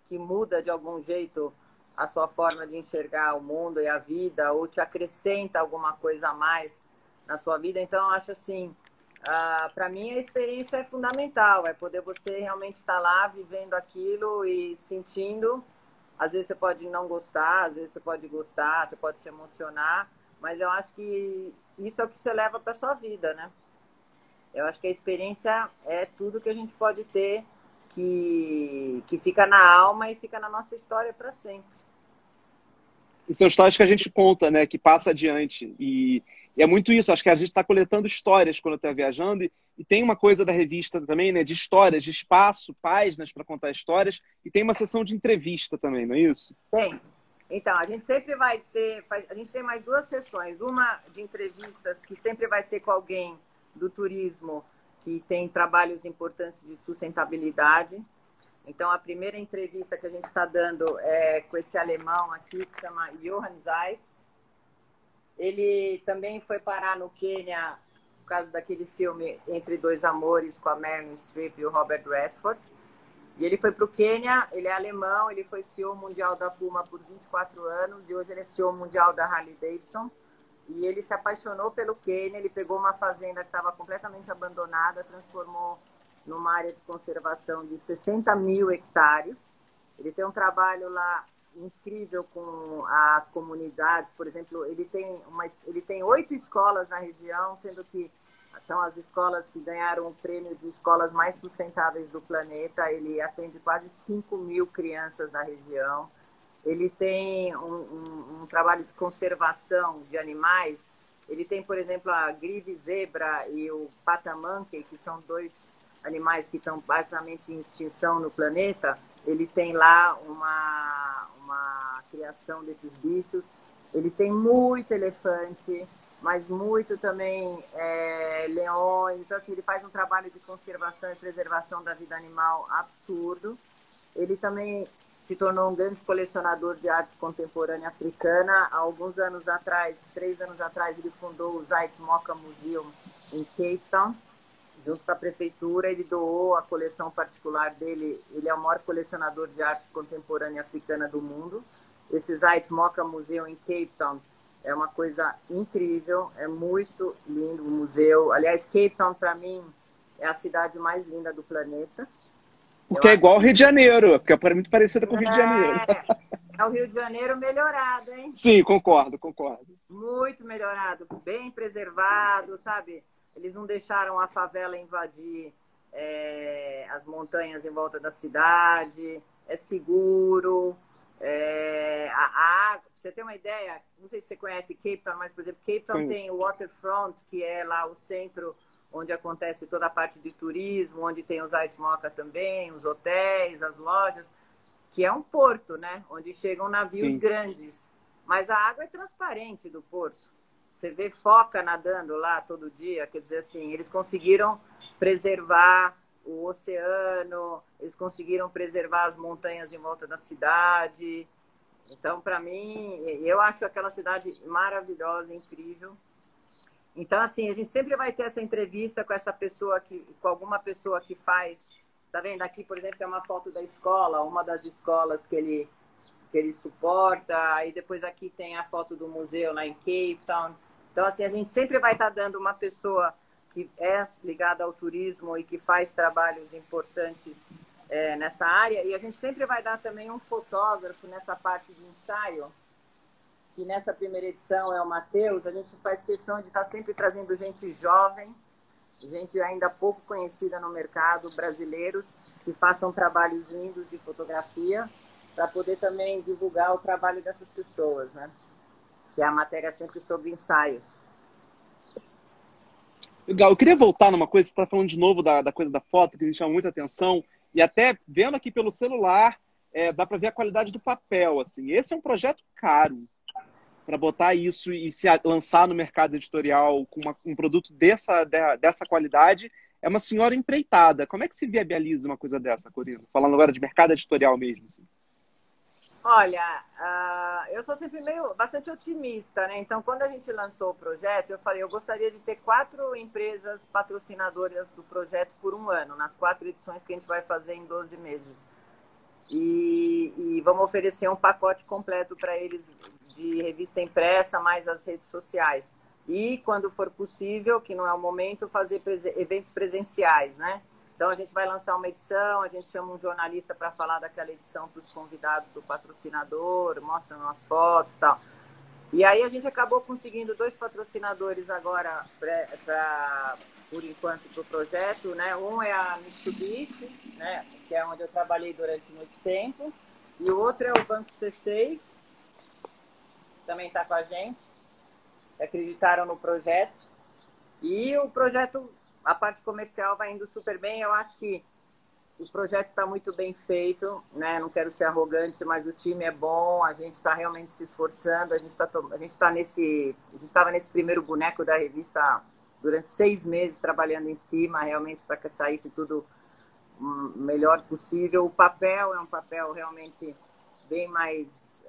Que muda de algum jeito a sua forma de enxergar o mundo e a vida, ou te acrescenta alguma coisa a mais na sua vida. Então, eu acho assim, para mim a experiência é fundamental, é poder você realmente estar lá vivendo aquilo e sentindo. Às vezes você pode não gostar, às vezes você pode gostar, você pode se emocionar, mas eu acho que isso é o que você leva para sua vida, né? Eu acho que a experiência é tudo que a gente pode ter, que fica na alma e fica na nossa história para sempre. E são histórias que a gente conta, né? Que passa adiante. E é muito isso. Acho que a gente está coletando histórias quando está viajando. E tem uma coisa da revista também, né? De histórias, de espaço, páginas para contar histórias. E tem uma sessão de entrevista também, não é isso? Tem. Então, a gente sempre vai ter... A gente tem mais 2 sessões. Uma de entrevistas, que sempre vai ser com alguém do turismo que tem trabalhos importantes de sustentabilidade. Então, a primeira entrevista que a gente está dando é com esse alemão aqui, que se chama Johann Zeitz. Ele também foi parar no Quênia, por causa daquele filme Entre Dois Amores, com a Meryl Streep e o Robert Redford. E ele foi para o Quênia, ele é alemão, ele foi CEO mundial da Puma por 24 anos e hoje ele é CEO mundial da Harley Davidson. E ele se apaixonou pelo Quênia, ele pegou uma fazenda que estava completamente abandonada, transformou numa área de conservação de 60 mil hectares. Ele tem um trabalho lá incrível com as comunidades. Por exemplo, ele tem 8 escolas na região, sendo que são as escolas que ganharam o prêmio de escolas mais sustentáveis do planeta. Ele atende quase 5 mil crianças na região. Ele tem um trabalho de conservação de animais. Ele tem, por exemplo, a grive zebra e o patamanque, que são 2 animais que estão basicamente em extinção no planeta. Ele tem lá uma criação desses bichos. Ele tem muito elefante, mas muito também leões. Então, assim, ele faz um trabalho de conservação e preservação da vida animal absurdo. Ele também se tornou um grande colecionador de arte contemporânea africana. Há alguns anos atrás, 3 anos atrás, ele fundou o Zeitz Moka Museum em Cape Town. Junto com a prefeitura, ele doou a coleção particular dele. Ele é o maior colecionador de arte contemporânea africana do mundo. Esse Zeitz Moka Museum em Cape Town é uma coisa incrível, é muito lindo o museu. Aliás, Cape Town, para mim, é a cidade mais linda do planeta. Porque é igual ao Rio de Janeiro, porque é muito parecida com o Rio de Janeiro. É o Rio de Janeiro melhorado, hein? Sim, concordo. Muito melhorado, bem preservado, sabe? Eles não deixaram a favela invadir as montanhas em volta da cidade, é seguro. A água, pra você ter uma ideia, não sei se você conhece Cape Town, mas, por exemplo, Cape Town tem o Waterfront, que é lá o centro onde acontece toda a parte de turismo, onde tem os Zeitz Moka também, os hotéis, as lojas, que é um porto, né? Onde chegam navios grandes. Mas a água é transparente do porto. Você vê foca nadando lá todo dia, quer dizer assim, eles conseguiram preservar o oceano, eles conseguiram preservar as montanhas em volta da cidade. Então, para mim, eu acho aquela cidade maravilhosa, incrível. Então, assim, a gente sempre vai ter essa entrevista com essa pessoa, com alguma pessoa que faz. Tá vendo aqui, por exemplo, é uma foto da escola, uma das escolas que ele suporta. Aí depois aqui tem a foto do museu lá em Cape Town. Então, assim, a gente sempre vai estar dando uma pessoa que é ligada ao turismo e que faz trabalhos importantes nessa área. E a gente sempre vai dar também um fotógrafo nessa parte de ensaio, que nessa primeira edição é o Matheus. A gente faz questão de estar sempre trazendo gente jovem, gente ainda pouco conhecida no mercado, brasileiros, que façam trabalhos lindos de fotografia, para poder também divulgar o trabalho dessas pessoas, né? Que é a matéria sempre sobre ensaios. Legal, eu queria voltar numa coisa, você está falando de novo da coisa da foto, que me chama muita atenção, e até vendo aqui pelo celular, dá para ver a qualidade do papel, assim. Esse é um projeto caro, para botar isso e se lançar no mercado editorial com um produto dessa qualidade, é uma senhora empreitada. Como é que se viabiliza uma coisa dessa, Corina? Falando agora de mercado editorial mesmo. Assim. Olha, eu sou sempre bastante otimista, né? Então, quando a gente lançou o projeto, eu falei, eu gostaria de ter 4 empresas patrocinadoras do projeto por um ano, nas 4 edições que a gente vai fazer em 12 meses. E vamos oferecer um pacote completo para eles de revista impressa, mais as redes sociais. E, quando for possível, que não é o momento, fazer eventos presenciais, né? Então, a gente vai lançar uma edição, a gente chama um jornalista para falar daquela edição para os convidados do patrocinador, mostra umas fotos e tal. E aí a gente acabou conseguindo 2 patrocinadores agora, por enquanto, para o projeto, né? Um é a Mitsubishi, né? Que é onde eu trabalhei durante muito tempo, e o outro é o Banco C6, também está com a gente, acreditaram no projeto. E o projeto, a parte comercial vai indo super bem. Eu acho que o projeto está muito bem feito, né? Não quero ser arrogante, mas o time é bom, a gente está realmente se esforçando, a gente estava nesse primeiro boneco da revista durante 6 meses trabalhando em cima, realmente para que saísse tudo melhor possível. O papel é um papel realmente bem mais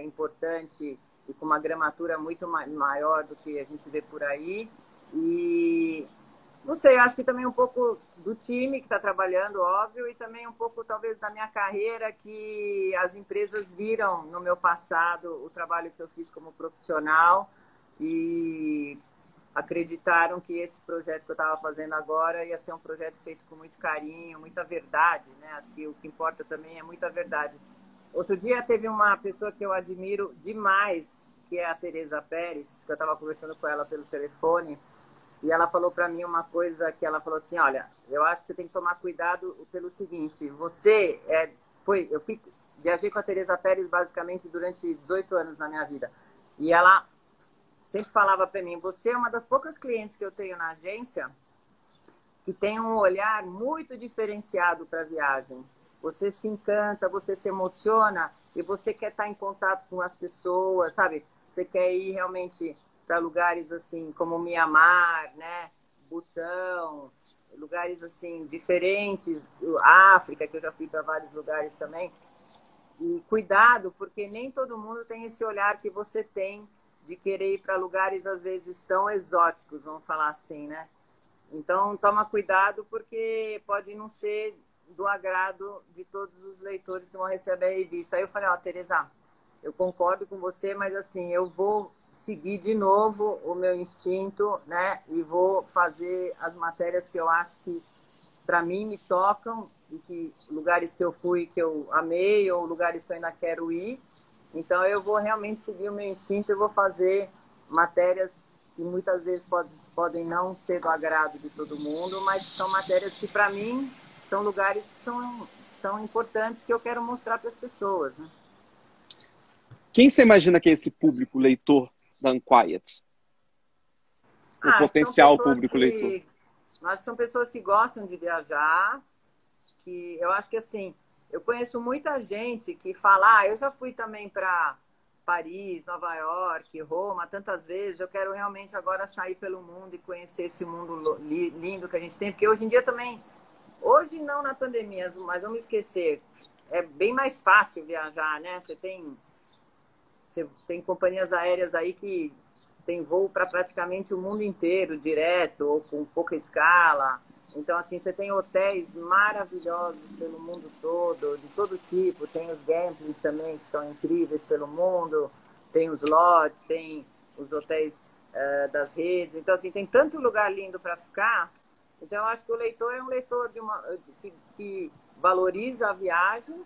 importante e com uma gramatura muito maior do que a gente vê por aí. E não sei, acho que também um pouco do time que está trabalhando, óbvio, e também um pouco, talvez, da minha carreira, que as empresas viram no meu passado o trabalho que eu fiz como profissional e acreditaram que esse projeto que eu estava fazendo agora ia ser um projeto feito com muito carinho, muita verdade, né? Acho que o que importa também é muita verdade. Outro dia teve uma pessoa que eu admiro demais, que é a Tereza Pérez, que eu estava conversando com ela pelo telefone, e ela falou para mim uma coisa que ela falou assim, olha, eu acho que você tem que tomar cuidado pelo seguinte, viajei com a Tereza Pérez basicamente durante 18 anos na minha vida, e ela sempre falava para mim, você é uma das poucas clientes que eu tenho na agência que tem um olhar muito diferenciado para a viagem. Você se encanta, você se emociona e você quer estar em contato com as pessoas, sabe? Você quer ir realmente para lugares assim como Mianmar, né? Butão, lugares assim diferentes, África, que eu já fui para vários lugares também. E cuidado, porque nem todo mundo tem esse olhar que você tem de querer ir para lugares às vezes tão exóticos, vamos falar assim, né? Então toma cuidado, porque pode não ser do agrado de todos os leitores que vão receber a revista. Aí eu falei, ó, Tereza, eu concordo com você, mas assim, eu vou seguir de novo o meu instinto, né? E vou fazer as matérias que eu acho que para mim me tocam, e que lugares que eu fui que eu amei, ou lugares que eu ainda quero ir. Então eu vou realmente seguir o meu instinto, eu vou fazer matérias que muitas vezes podem não ser do agrado de todo mundo, mas que são matérias que para mim são lugares que são importantes, que eu quero mostrar para as pessoas, né? Quem você imagina que é esse público leitor da Unquiet? O potencial público leitor. Acho que são pessoas que gostam de viajar, que eu acho que assim, eu conheço muita gente que fala, eu já fui também para Paris, Nova York, Roma, tantas vezes, eu quero realmente agora sair pelo mundo e conhecer esse mundo lindo que a gente tem, porque hoje em dia também, hoje não na pandemia, mas vamos esquecer, é bem mais fácil viajar, né? Você tem companhias aéreas aí que tem voo para praticamente o mundo inteiro, direto, ou com pouca escala. Então, assim, você tem hotéis maravilhosos pelo mundo todo, de todo tipo. Tem os gamblings também, que são incríveis pelo mundo. Tem os lodges, tem os hotéis das redes. Então, assim, tem tanto lugar lindo para ficar. Então, eu acho que o leitor é um leitor que valoriza a viagem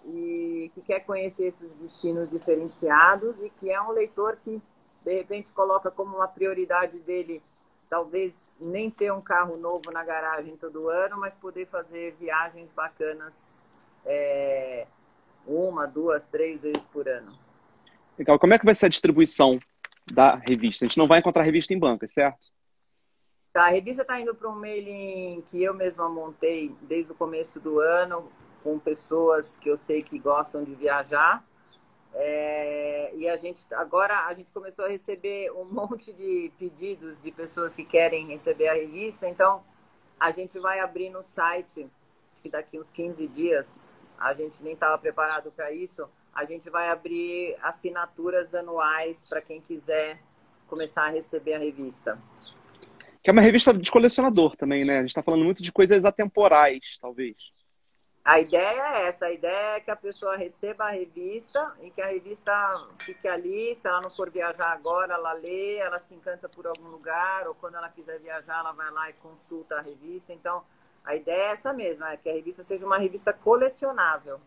e que quer conhecer esses destinos diferenciados, e que é um leitor que, de repente, coloca como uma prioridade dele talvez nem ter um carro novo na garagem todo ano, mas poder fazer viagens bacanas 1, 2, 3 vezes por ano. Legal. Como é que vai ser a distribuição da revista? A gente não vai encontrar a revista em bancas, certo? Tá, a revista está indo para um mailing que eu mesma montei desde o começo do ano, com pessoas que eu sei que gostam de viajar. E agora a gente começou a receber um monte de pedidos de pessoas que querem receber a revista, então a gente vai abrir no site, acho que daqui uns 15 dias, a gente nem estava preparado para isso, a gente vai abrir assinaturas anuais para quem quiser começar a receber a revista. Que é uma revista de colecionador também, né? A gente está falando muito de coisas atemporais, talvez. A ideia é essa, a ideia é que a pessoa receba a revista e que a revista fique ali, se ela não for viajar agora, ela lê, ela se encanta por algum lugar, ou quando ela quiser viajar, ela vai lá e consulta a revista. Então, a ideia é essa mesma, é que a revista seja uma revista colecionável.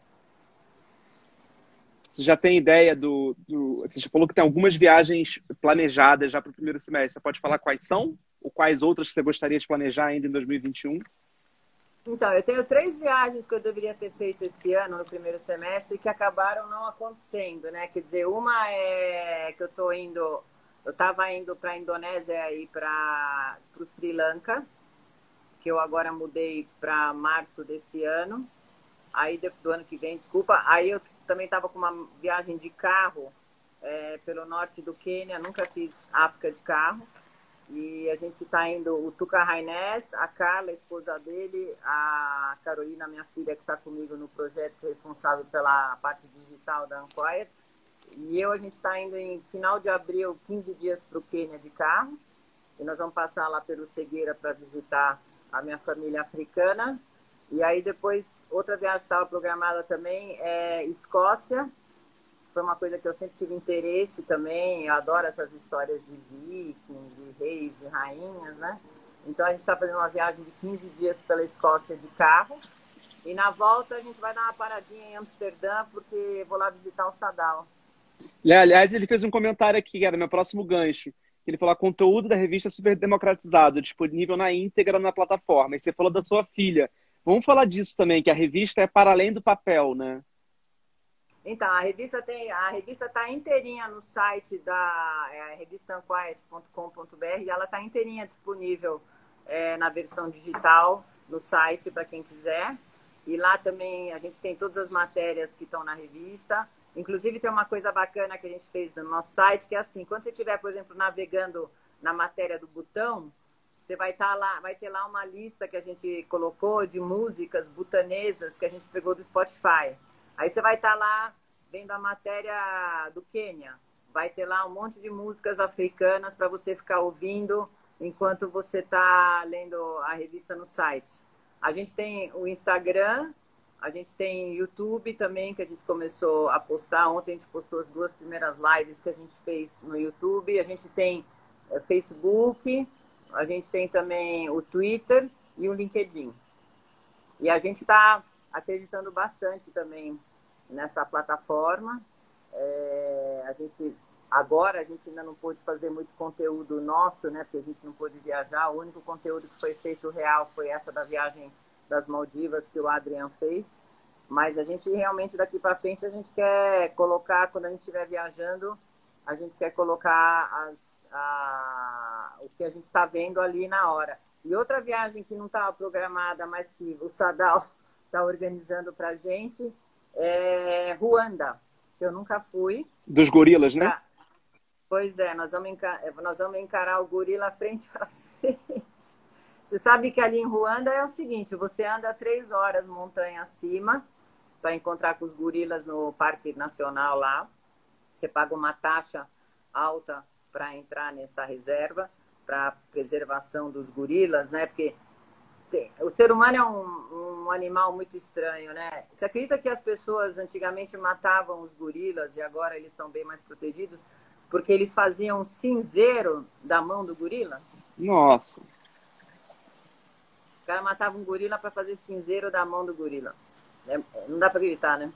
Você já tem ideia Você já falou que tem algumas viagens planejadas já para o primeiro semestre. Você pode falar quais são? Ou quais outras você gostaria de planejar ainda em 2021? Então, eu tenho 3 viagens que eu deveria ter feito esse ano, no primeiro semestre, que acabaram não acontecendo, né? Quer dizer, uma é que eu estava indo para a Indonésia e para o Sri Lanka, que eu agora mudei para março desse ano, aí do ano que vem, desculpa. Aí eu também estava com uma viagem de carro pelo norte do Quênia, nunca fiz África de carro. E a gente está indo, o Tuca Rainés, a Carla, a esposa dele, a Carolina, minha filha, que está comigo no projeto, responsável pela parte digital da Unquiet. E a gente está indo em final de abril, 15 dias para o Quênia de carro. E nós vamos passar lá pelo Cegueira para visitar a minha família africana. E aí depois, outra viagem que estava programada também é Escócia. Foi uma coisa que eu sempre tive interesse também. Eu adoro essas histórias de vikings, e reis e rainhas, né? Então a gente está fazendo uma viagem de 15 dias pela Escócia de carro. E na volta a gente vai dar uma paradinha em Amsterdã, porque vou lá visitar o Sadal. Aliás, ele fez um comentário aqui, que era meu próximo gancho. Ele falou: conteúdo da revista é super democratizado, disponível na íntegra na plataforma. E você falou da sua filha. Vamos falar disso também, que a revista é para além do papel, né? Então, a revista está inteirinha no site da revistaunquiet.com.br e ela está inteirinha disponível na versão digital no site para quem quiser. E lá também a gente tem todas as matérias que estão na revista. Inclusive tem uma coisa bacana que a gente fez no nosso site, que é assim, quando você estiver, por exemplo, navegando na matéria do Butão, você vai ter lá uma lista que a gente colocou de músicas butanesas que a gente pegou do Spotify. Aí você vai estar lá vendo a matéria do Quênia. Vai ter lá um monte de músicas africanas para você ficar ouvindo enquanto você está lendo a revista no site. A gente tem o Instagram, a gente tem YouTube também, que a gente começou a postar. Ontem a gente postou as 2 primeiras lives que a gente fez no YouTube. A gente tem Facebook, a gente tem também o Twitter e o LinkedIn. E a gente está acreditando bastante também nessa plataforma. Agora a gente ainda não pôde fazer muito conteúdo nosso, né? Porque a gente não pôde viajar. O único conteúdo que foi feito real foi essa da viagem das Maldivas que o Adrian fez. Mas a gente realmente daqui para frente a gente quer colocar, quando a gente estiver viajando, a gente quer colocar o que a gente está vendo ali na hora. E outra viagem que não estava programada, mas que o Sadal está organizando para a gente, é Ruanda, que eu nunca fui. Dos gorilas, né? Pois é, nós vamos encarar o gorila frente a frente. Você sabe que ali em Ruanda é o seguinte, você anda 3 horas montanha acima para encontrar com os gorilas no Parque Nacional lá. Você paga uma taxa alta para entrar nessa reserva, para preservação dos gorilas, né? Porque o ser humano é um animal muito estranho, né? Você acredita que as pessoas antigamente matavam os gorilas e agora eles estão bem mais protegidos porque eles faziam cinzeiro da mão do gorila? Nossa! O cara matava um gorila para fazer cinzeiro da mão do gorila. Não dá para acreditar, né?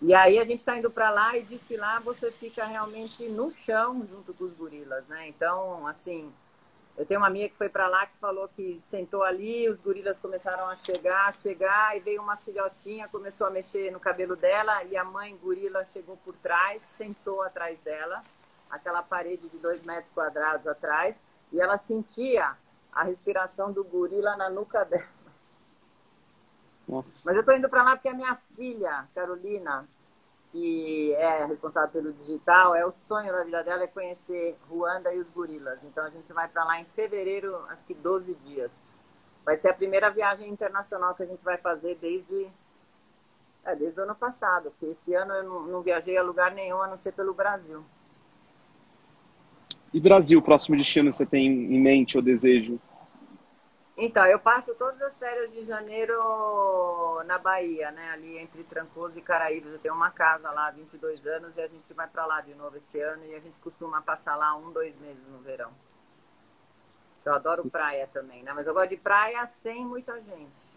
E aí a gente está indo para lá e diz que lá você fica realmente no chão junto com os gorilas, né? Então, assim, eu tenho uma amiga que foi para lá que falou que sentou ali, os gorilas começaram a chegar, e veio uma filhotinha, começou a mexer no cabelo dela, e a mãe gorila chegou por trás, sentou atrás dela, aquela parede de 2 metros quadrados atrás, e ela sentia a respiração do gorila na nuca dela. Nossa. Mas eu tô indo para lá porque a minha filha, Carolina, que é responsável pelo digital, o sonho da vida dela é conhecer Ruanda e os gorilas. Então a gente vai para lá em fevereiro, acho que 12 dias. Vai ser a primeira viagem internacional que a gente vai fazer desde Desde o ano passado, porque esse ano eu não viajei a lugar nenhum, a não ser pelo Brasil. E Brasil, próximo destino, você tem em mente ou desejo? Então, eu passo todas as férias de janeiro na Bahia, né? Ali entre Trancoso e Caraíbas. Eu tenho uma casa lá há 22 anos e a gente vai para lá de novo esse ano e a gente costuma passar lá 2 meses no verão. Eu adoro praia também, né? Mas eu gosto de praia sem muita gente.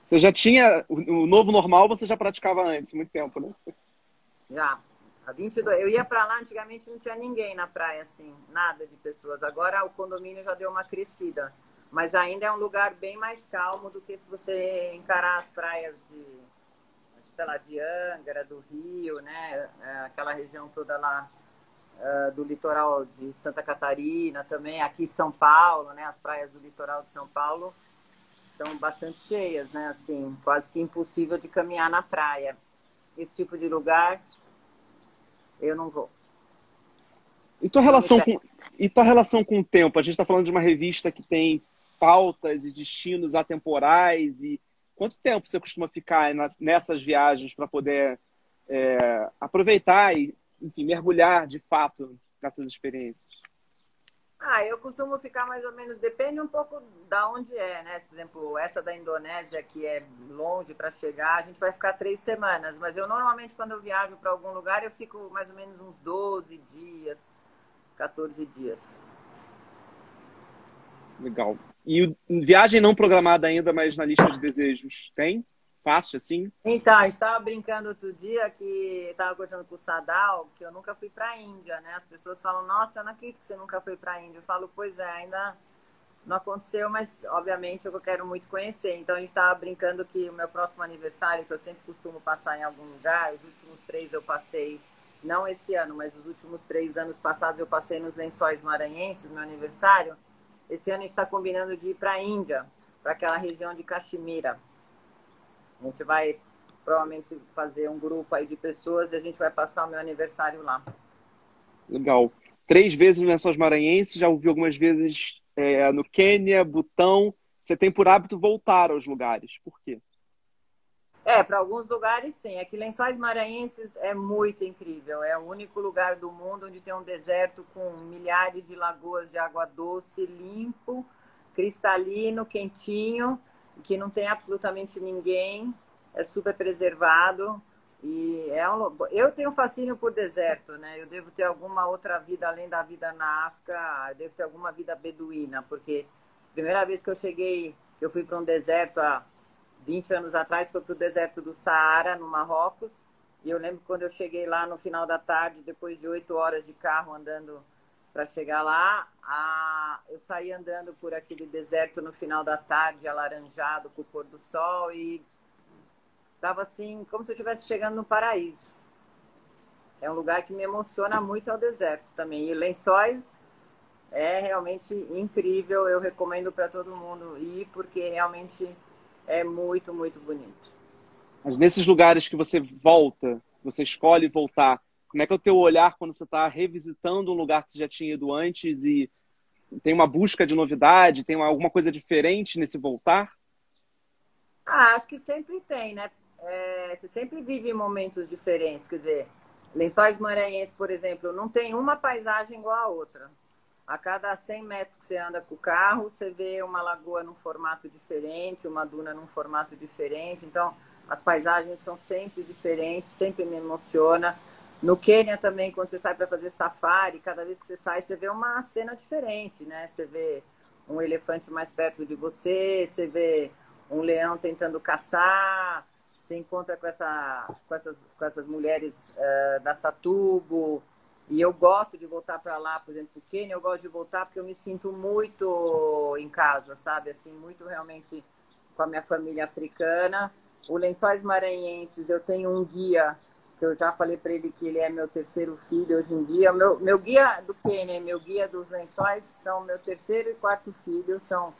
Você já tinha o novo normal, você já praticava antes, muito tempo, né? Já. Há 22. Eu ia para lá, antigamente não tinha ninguém na praia, assim, nada de pessoas. Agora o condomínio já deu uma crescida. Mas ainda é um lugar bem mais calmo do que se você encarar as praias de, sei lá, de Angra, do Rio, né? Aquela região toda lá do litoral de Santa Catarina também, aqui em São Paulo, né? As praias do litoral de São Paulo estão bastante cheias, né? Assim, quase que impossível de caminhar na praia. Esse tipo de lugar eu não vou. E tua relação com o tempo? A gente está falando de uma revista que tem pautas e destinos atemporais. E quanto tempo você costuma ficar nessas viagens para poder aproveitar e, enfim, mergulhar de fato nessas experiências? Eu costumo ficar mais ou menos, depende um pouco da onde é, né? Por exemplo, essa da Indonésia, que é longe para chegar, a gente vai ficar 3 semanas. Mas eu normalmente, quando eu viajo para algum lugar, eu fico mais ou menos uns 12 dias, 14 dias. Legal. E viagem não programada ainda, mas na lista de desejos, tem? Fácil, assim? Então, a gente estava brincando outro dia que estava conversando com o Sadal, que eu nunca fui para a Índia, né? As pessoas falam, nossa, eu não acredito que você nunca foi para a Índia. Eu falo, pois é, ainda não aconteceu, mas obviamente eu quero muito conhecer. Então, a gente estava brincando que o meu próximo aniversário, que eu sempre costumo passar em algum lugar, os últimos 3 eu passei, não esse ano, mas os últimos 3 anos passados eu passei nos Lençóis Maranhenses, no meu aniversário. Esse ano a gente está combinando de ir para a Índia, para aquela região de Caxemira. A gente vai provavelmente fazer um grupo aí de pessoas e a gente vai passar o meu aniversário lá. Legal. 3 vezes no Lençóis Maranhenses, já ouvi algumas vezes no Quênia, Butão. Você tem por hábito voltar aos lugares. Por quê? Para alguns lugares sim. Aqui Lençóis Maranhenses é muito incrível. É o único lugar do mundo onde tem um deserto com milhares de lagoas de água doce, limpo, cristalino, quentinho, que não tem absolutamente ninguém, é super preservado e eu tenho fascínio por deserto, né? Eu devo ter alguma outra vida além da vida na África, eu devo ter alguma vida beduína, porque a primeira vez que eu fui para um deserto há 20 anos atrás, foi para o deserto do Saara, no Marrocos, e eu lembro quando eu cheguei lá no final da tarde, depois de 8 horas de carro andando para chegar lá, eu saí andando por aquele deserto no final da tarde, alaranjado com o pôr do sol, e estava assim, como se eu estivesse chegando no paraíso. É um lugar que me emociona muito, ao deserto também. E Lençóis é realmente incrível, eu recomendo para todo mundo ir, porque realmente é muito, muito bonito. Mas nesses lugares que você volta, você escolhe voltar, como é que é o teu olhar quando você está revisitando um lugar que você já tinha ido antes e tem uma busca de novidade, tem alguma coisa diferente nesse voltar? Acho que sempre tem, né? Você sempre vive momentos diferentes. Quer dizer, Lençóis Maranhenses, por exemplo, não tem uma paisagem igual a outra. A cada 100 metros que você anda com o carro, você vê uma lagoa num formato diferente, uma duna num formato diferente. Então, as paisagens são sempre diferentes, sempre me emociona. No Quênia também, quando você sai para fazer safari, cada vez que você sai, você vê uma cena diferente, né? Você vê um elefante mais perto de você, você vê um leão tentando caçar, você encontra com essas mulheres da Satubo. E eu gosto de voltar para lá, por exemplo, o Quênia, eu gosto de voltar porque eu me sinto muito em casa, sabe? Assim, muito realmente com a minha família africana. O Lençóis Maranhenses, eu tenho um guia, que eu já falei para ele que ele é meu 3º filho hoje em dia. Meu guia do Quênia e meu guia dos Lençóis são meu 3º e 4º filho, são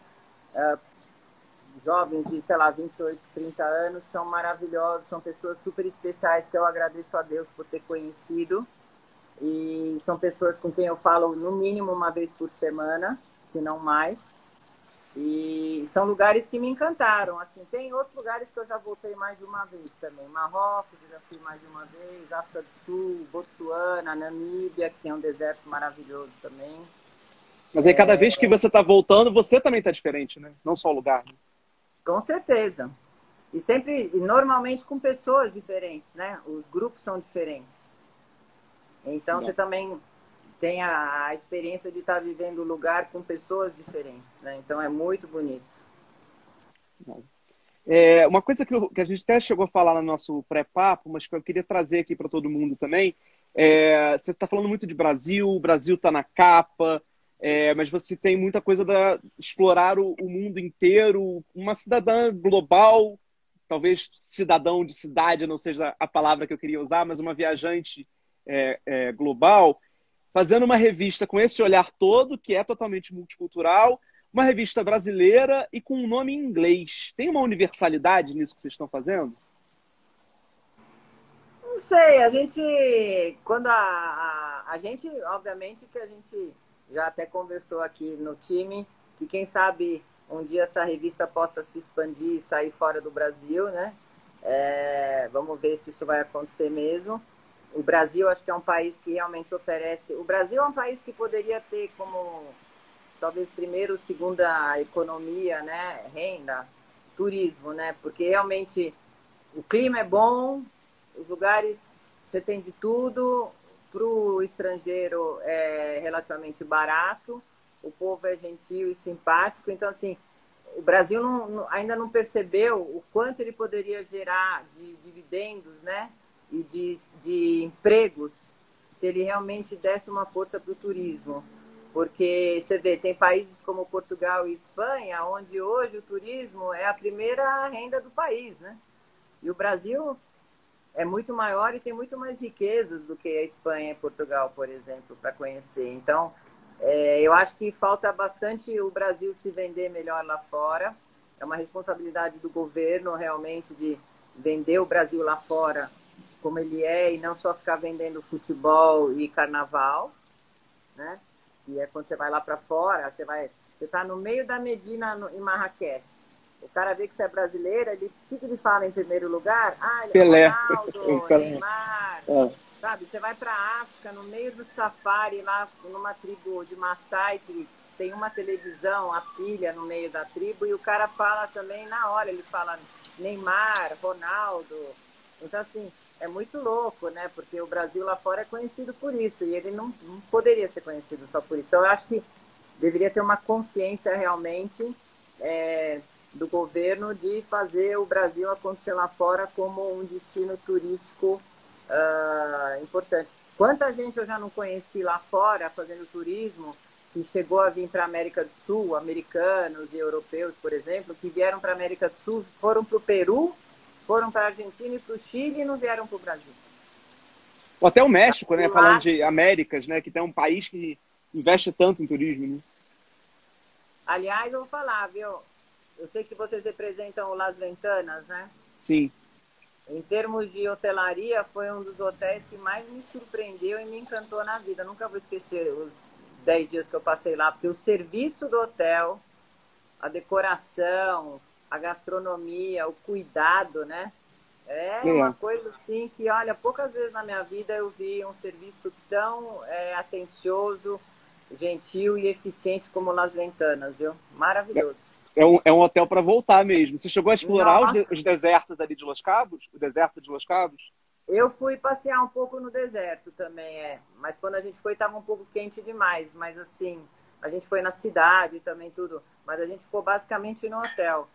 jovens de, sei lá, 28, 30 anos, são maravilhosos, são pessoas super especiais que eu agradeço a Deus por ter conhecido. E são pessoas com quem eu falo no mínimo uma vez por semana, se não mais. E são lugares que me encantaram. Assim, tem outros lugares que eu já voltei mais de uma vez também. Marrocos, eu já fui mais de uma vez. África do Sul, Botsuana, Namíbia, que tem um deserto maravilhoso também. Mas aí cada vez que você está voltando, você também está diferente, né? Não só o lugar. Né? Com certeza. E sempre, e normalmente com pessoas diferentes, né? Os grupos são diferentes. Então você também tem a experiência de estar vivendo o lugar com pessoas diferentes, né? Então é muito bonito. Uma coisa que a gente até chegou a falar no nosso pré-papo, mas que eu queria trazer aqui para todo mundo também, você está falando muito de Brasil, o Brasil está na capa, mas você tem muita coisa da explorar o mundo inteiro, uma cidadã global, talvez cidadão de cidade não seja a palavra que eu queria usar, mas uma viajante global, fazendo uma revista com esse olhar todo, que é totalmente multicultural, uma revista brasileira e com um nome em inglês. Tem uma universalidade nisso que vocês estão fazendo? Não sei, a gente, quando a gente, obviamente que a gente já até conversou aqui no time, que quem sabe um dia essa revista possa se expandir e sair fora do Brasil, né? Vamos ver se isso vai acontecer mesmo. O Brasil, acho que é um país que realmente oferece... O Brasil é um país que poderia ter como, talvez, primeiro, segunda economia, né? Renda, turismo, né? Porque realmente o clima é bom, os lugares, você tem de tudo, para o estrangeiro é relativamente barato, o povo é gentil e simpático. Então, assim, o Brasil ainda não percebeu o quanto ele poderia gerar de dividendos, né? E de empregos, se ele realmente desse uma força para o turismo. Porque, você vê, tem países como Portugal e Espanha, onde hoje o turismo é a primeira renda do país, né? E o Brasil é muito maior e tem muito mais riquezas do que a Espanha e Portugal, por exemplo, para conhecer. Então, eu acho que falta bastante o Brasil se vender melhor lá fora. É uma responsabilidade do governo, realmente, de vender o Brasil lá fora como ele é, e não só ficar vendendo futebol e carnaval, né? Que é quando você vai lá para fora, você está no meio da Medina, em Marrakech. O cara vê que você é brasileira, o que ele fala em primeiro lugar? Ele é Pelé. Ronaldo, Neymar, sabe? Você vai para a África, no meio do safari, lá numa tribo de Maasai, que tem uma televisão, a pilha no meio da tribo, e o cara fala também na hora, ele fala Neymar, Ronaldo. Então, assim, é muito louco, né? Porque o Brasil lá fora é conhecido por isso, e ele não poderia ser conhecido só por isso. Então, eu acho que deveria ter uma consciência realmente do governo de fazer o Brasil acontecer lá fora como um destino turístico importante. Quanta gente eu já não conheci lá fora fazendo turismo, que chegou a vir para a América do Sul, americanos e europeus, por exemplo, que vieram para a América do Sul, foram para o Peru, foram para a Argentina e para o Chile e não vieram para o Brasil. Ou até o México, né? Falando de Américas, né? Que tem um país que investe tanto em turismo, né? Aliás, eu vou falar, viu? Eu sei que vocês representam o Las Ventanas, né? Sim. Em termos de hotelaria, foi um dos hotéis que mais me surpreendeu e me encantou na vida. Nunca vou esquecer os 10 dias que eu passei lá, porque o serviço do hotel, a decoração, a gastronomia, o cuidado, né? Uma coisa assim que, olha, poucas vezes na minha vida eu vi um serviço tão atencioso, gentil e eficiente como Las Ventanas, viu? Maravilhoso. É um hotel para voltar mesmo. Você chegou a explorar os desertos ali de Los Cabos? O deserto de Los Cabos? Eu fui passear um pouco no deserto também, mas quando a gente foi estava um pouco quente demais, mas assim, a gente foi na cidade também tudo, mas a gente ficou basicamente no hotel.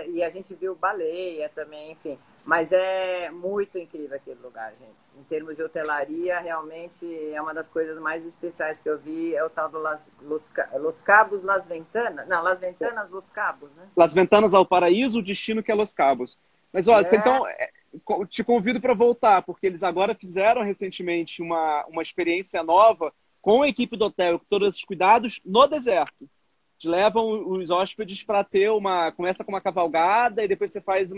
E a gente viu baleia também, enfim. Mas é muito incrível aquele lugar, gente. Em termos de hotelaria, realmente é uma das coisas mais especiais que eu vi. É o tal do Los Cabos, Las Ventanas. Não, Las Ventanas, Los Cabos, né? Las Ventanas ao Paraíso, o destino que é Los Cabos. Mas, olha, então, te convido para voltar, porque eles agora fizeram recentemente uma experiência nova com a equipe do hotel, com todos esses cuidados, no deserto. Levam os hóspedes para ter começa com uma cavalgada e depois você faz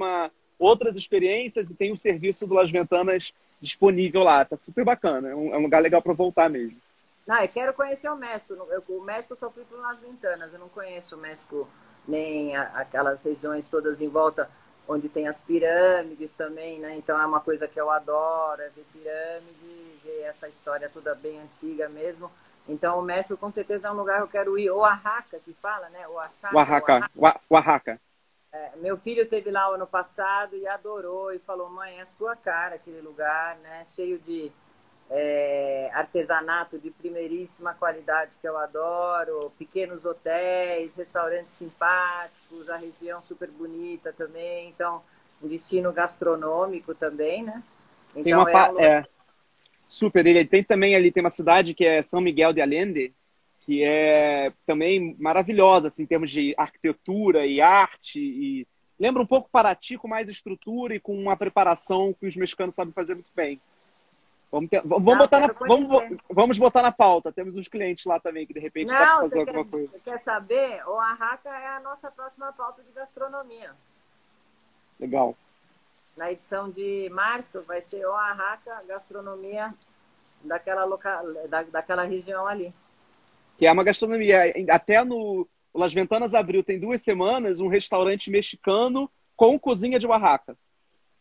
outras experiências e tem o serviço do Las Ventanas disponível lá. Tá super bacana, é um lugar legal para voltar mesmo. Não, eu quero conhecer o México. O México eu só fui para Las Ventanas, eu não conheço o México nem aquelas regiões todas em volta onde tem as pirâmides também, né? Então é uma coisa que eu adoro, é ver pirâmide, ver essa história toda bem antiga mesmo. Então o México com certeza é um lugar que eu quero ir. Oaxaca, que fala, né? Oaxaca. Oaxaca. Meu filho teve lá o ano passado e adorou e falou, mãe, é sua cara aquele lugar, né? Cheio de artesanato de primeiríssima qualidade que eu adoro, pequenos hotéis, restaurantes simpáticos, a região super bonita também, então um destino gastronômico também, né? Tem Então super. Ele tem também ali, tem uma cidade que é São Miguel de Allende, que é também maravilhosa assim, em termos de arquitetura e arte, e lembra um pouco Paraty com mais estrutura e com uma preparação que os mexicanos sabem fazer muito bem. Vamos botar na pauta. Temos uns clientes lá também que de repente dá para fazer alguma coisa. Você quer saber? Oaxaca é a nossa próxima pauta de gastronomia. Legal. Na edição de março vai ser Oaxaca, gastronomia daquela região ali. Que é uma gastronomia. Até no Las Ventanas abriu, tem 2 semanas, um restaurante mexicano com cozinha de Oaxaca.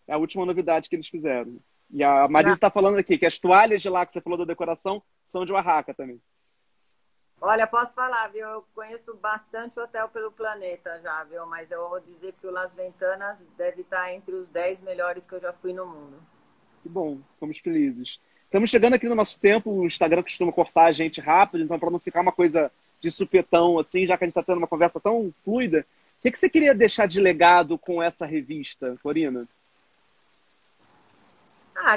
É a última novidade que eles fizeram. E a Marisa está falando aqui que as toalhas de lá que você falou da decoração são de Oaxaca também. Olha, posso falar, viu? Eu conheço bastante hotel pelo planeta já, viu? Mas eu vou dizer que o Las Ventanas deve estar entre os 10 melhores que eu já fui no mundo. Que bom, estamos felizes. Estamos chegando aqui no nosso tempo, o Instagram costuma cortar a gente rápido, então para não ficar uma coisa de supetão assim, já que a gente está tendo uma conversa tão fluida, o que você queria deixar de legado com essa revista, Corina?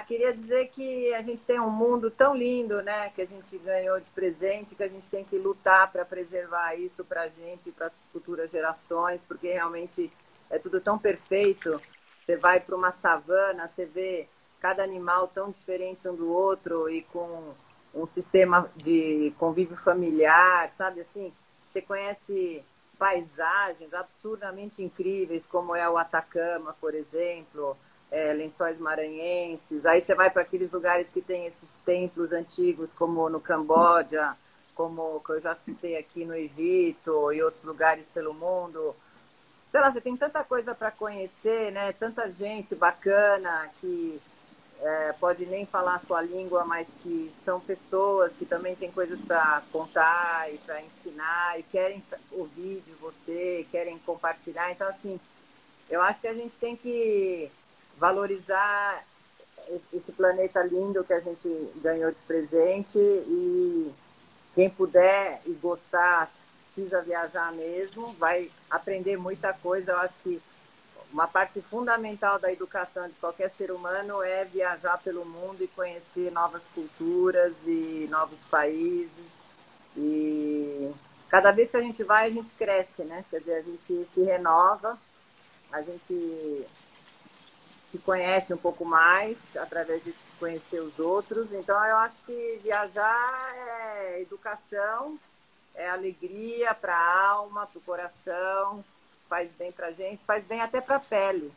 Queria dizer que a gente tem um mundo tão lindo, né? Que a gente ganhou de presente, que a gente tem que lutar para preservar isso para a gente e para as futuras gerações, porque realmente é tudo tão perfeito. Você vai para uma savana, você vê cada animal tão diferente um do outro e com um sistema de convívio familiar, sabe assim? Você conhece paisagens absurdamente incríveis, como é o Atacama, por exemplo, Lençóis Maranhenses. Aí você vai para aqueles lugares que tem esses templos antigos, como no Camboja, como que eu já citei aqui no Egito e outros lugares pelo mundo. Sei lá, você tem tanta coisa para conhecer, né? Tanta gente bacana que pode nem falar a sua língua, mas que são pessoas que também têm coisas para contar e para ensinar e querem ouvir de você, querem compartilhar. Então, assim, eu acho que a gente tem que valorizar esse planeta lindo que a gente ganhou de presente e quem puder e gostar precisa viajar mesmo, vai aprender muita coisa. Eu acho que uma parte fundamental da educação de qualquer ser humano é viajar pelo mundo e conhecer novas culturas e novos países. E cada vez que a gente vai, a gente cresce, né? Quer dizer, a gente se renova, a gente se conhece um pouco mais através de conhecer os outros. Então, eu acho que viajar é educação, é alegria para a alma, para o coração, faz bem para a gente, faz bem até para a pele.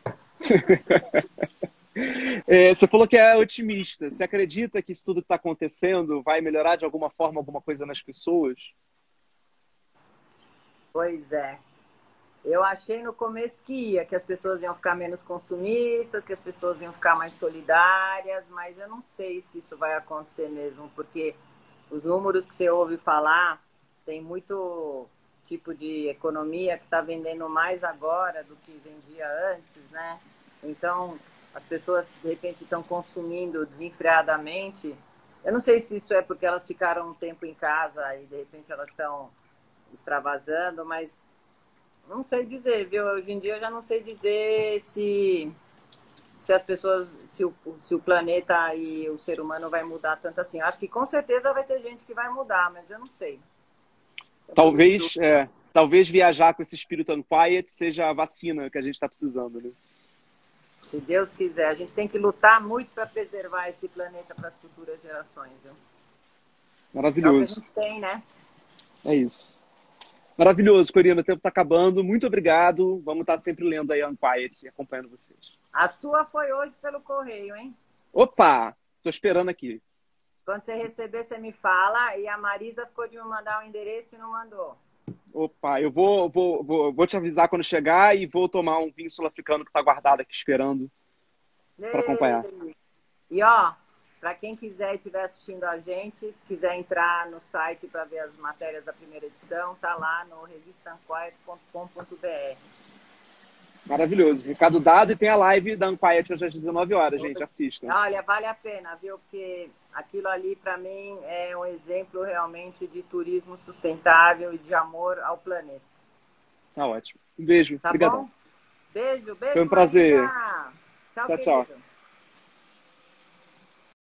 Você falou que é otimista. Você acredita que isso tudo que está acontecendo vai melhorar de alguma forma alguma coisa nas pessoas? Pois é. Eu achei no começo que as pessoas iam ficar menos consumistas, que as pessoas iam ficar mais solidárias, mas eu não sei se isso vai acontecer mesmo, porque os números que você ouve falar, tem muito tipo de economia que está vendendo mais agora do que vendia antes, né? Então, as pessoas, de repente, estão consumindo desenfreadamente. Eu não sei se isso é porque elas ficaram um tempo em casa e, de repente, elas estão extravasando, mas não sei dizer, viu? Hoje em dia eu já não sei dizer se as pessoas, se o planeta e o ser humano vai mudar tanto assim. Acho que com certeza vai ter gente que vai mudar, mas eu não sei. Talvez viajar com esse espírito unquiet seja a vacina que a gente está precisando, né? Se Deus quiser. A gente tem que lutar muito para preservar esse planeta para as futuras gerações, viu? Maravilhoso. É o que a gente tem, né? É isso. Maravilhoso, Corina. O tempo está acabando. Muito obrigado. Vamos estar sempre lendo aí Unquiet e acompanhando vocês. A sua foi hoje pelo correio, hein? Opa! Estou esperando aqui. Quando você receber, você me fala. E a Marisa ficou de me mandar o endereço e não mandou. Opa, eu vou te avisar quando chegar e vou tomar um vinho sul-africano que está guardado aqui esperando para acompanhar. E ó, para quem quiser e estiver assistindo a gente, se quiser entrar no site para ver as matérias da primeira edição, tá lá no revistaunquiet.com.br. Maravilhoso. Recado dado, e tem a live da Unquiet hoje às 19 horas, gente. Assistam. Olha, vale a pena, viu? Porque aquilo ali, para mim, é um exemplo realmente de turismo sustentável e de amor ao planeta. Tá ótimo. Um beijo. Tá Obrigadão. bom? Beijo, beijo. Foi um prazer. Marisa. Tchau, Tchau, querido. tchau.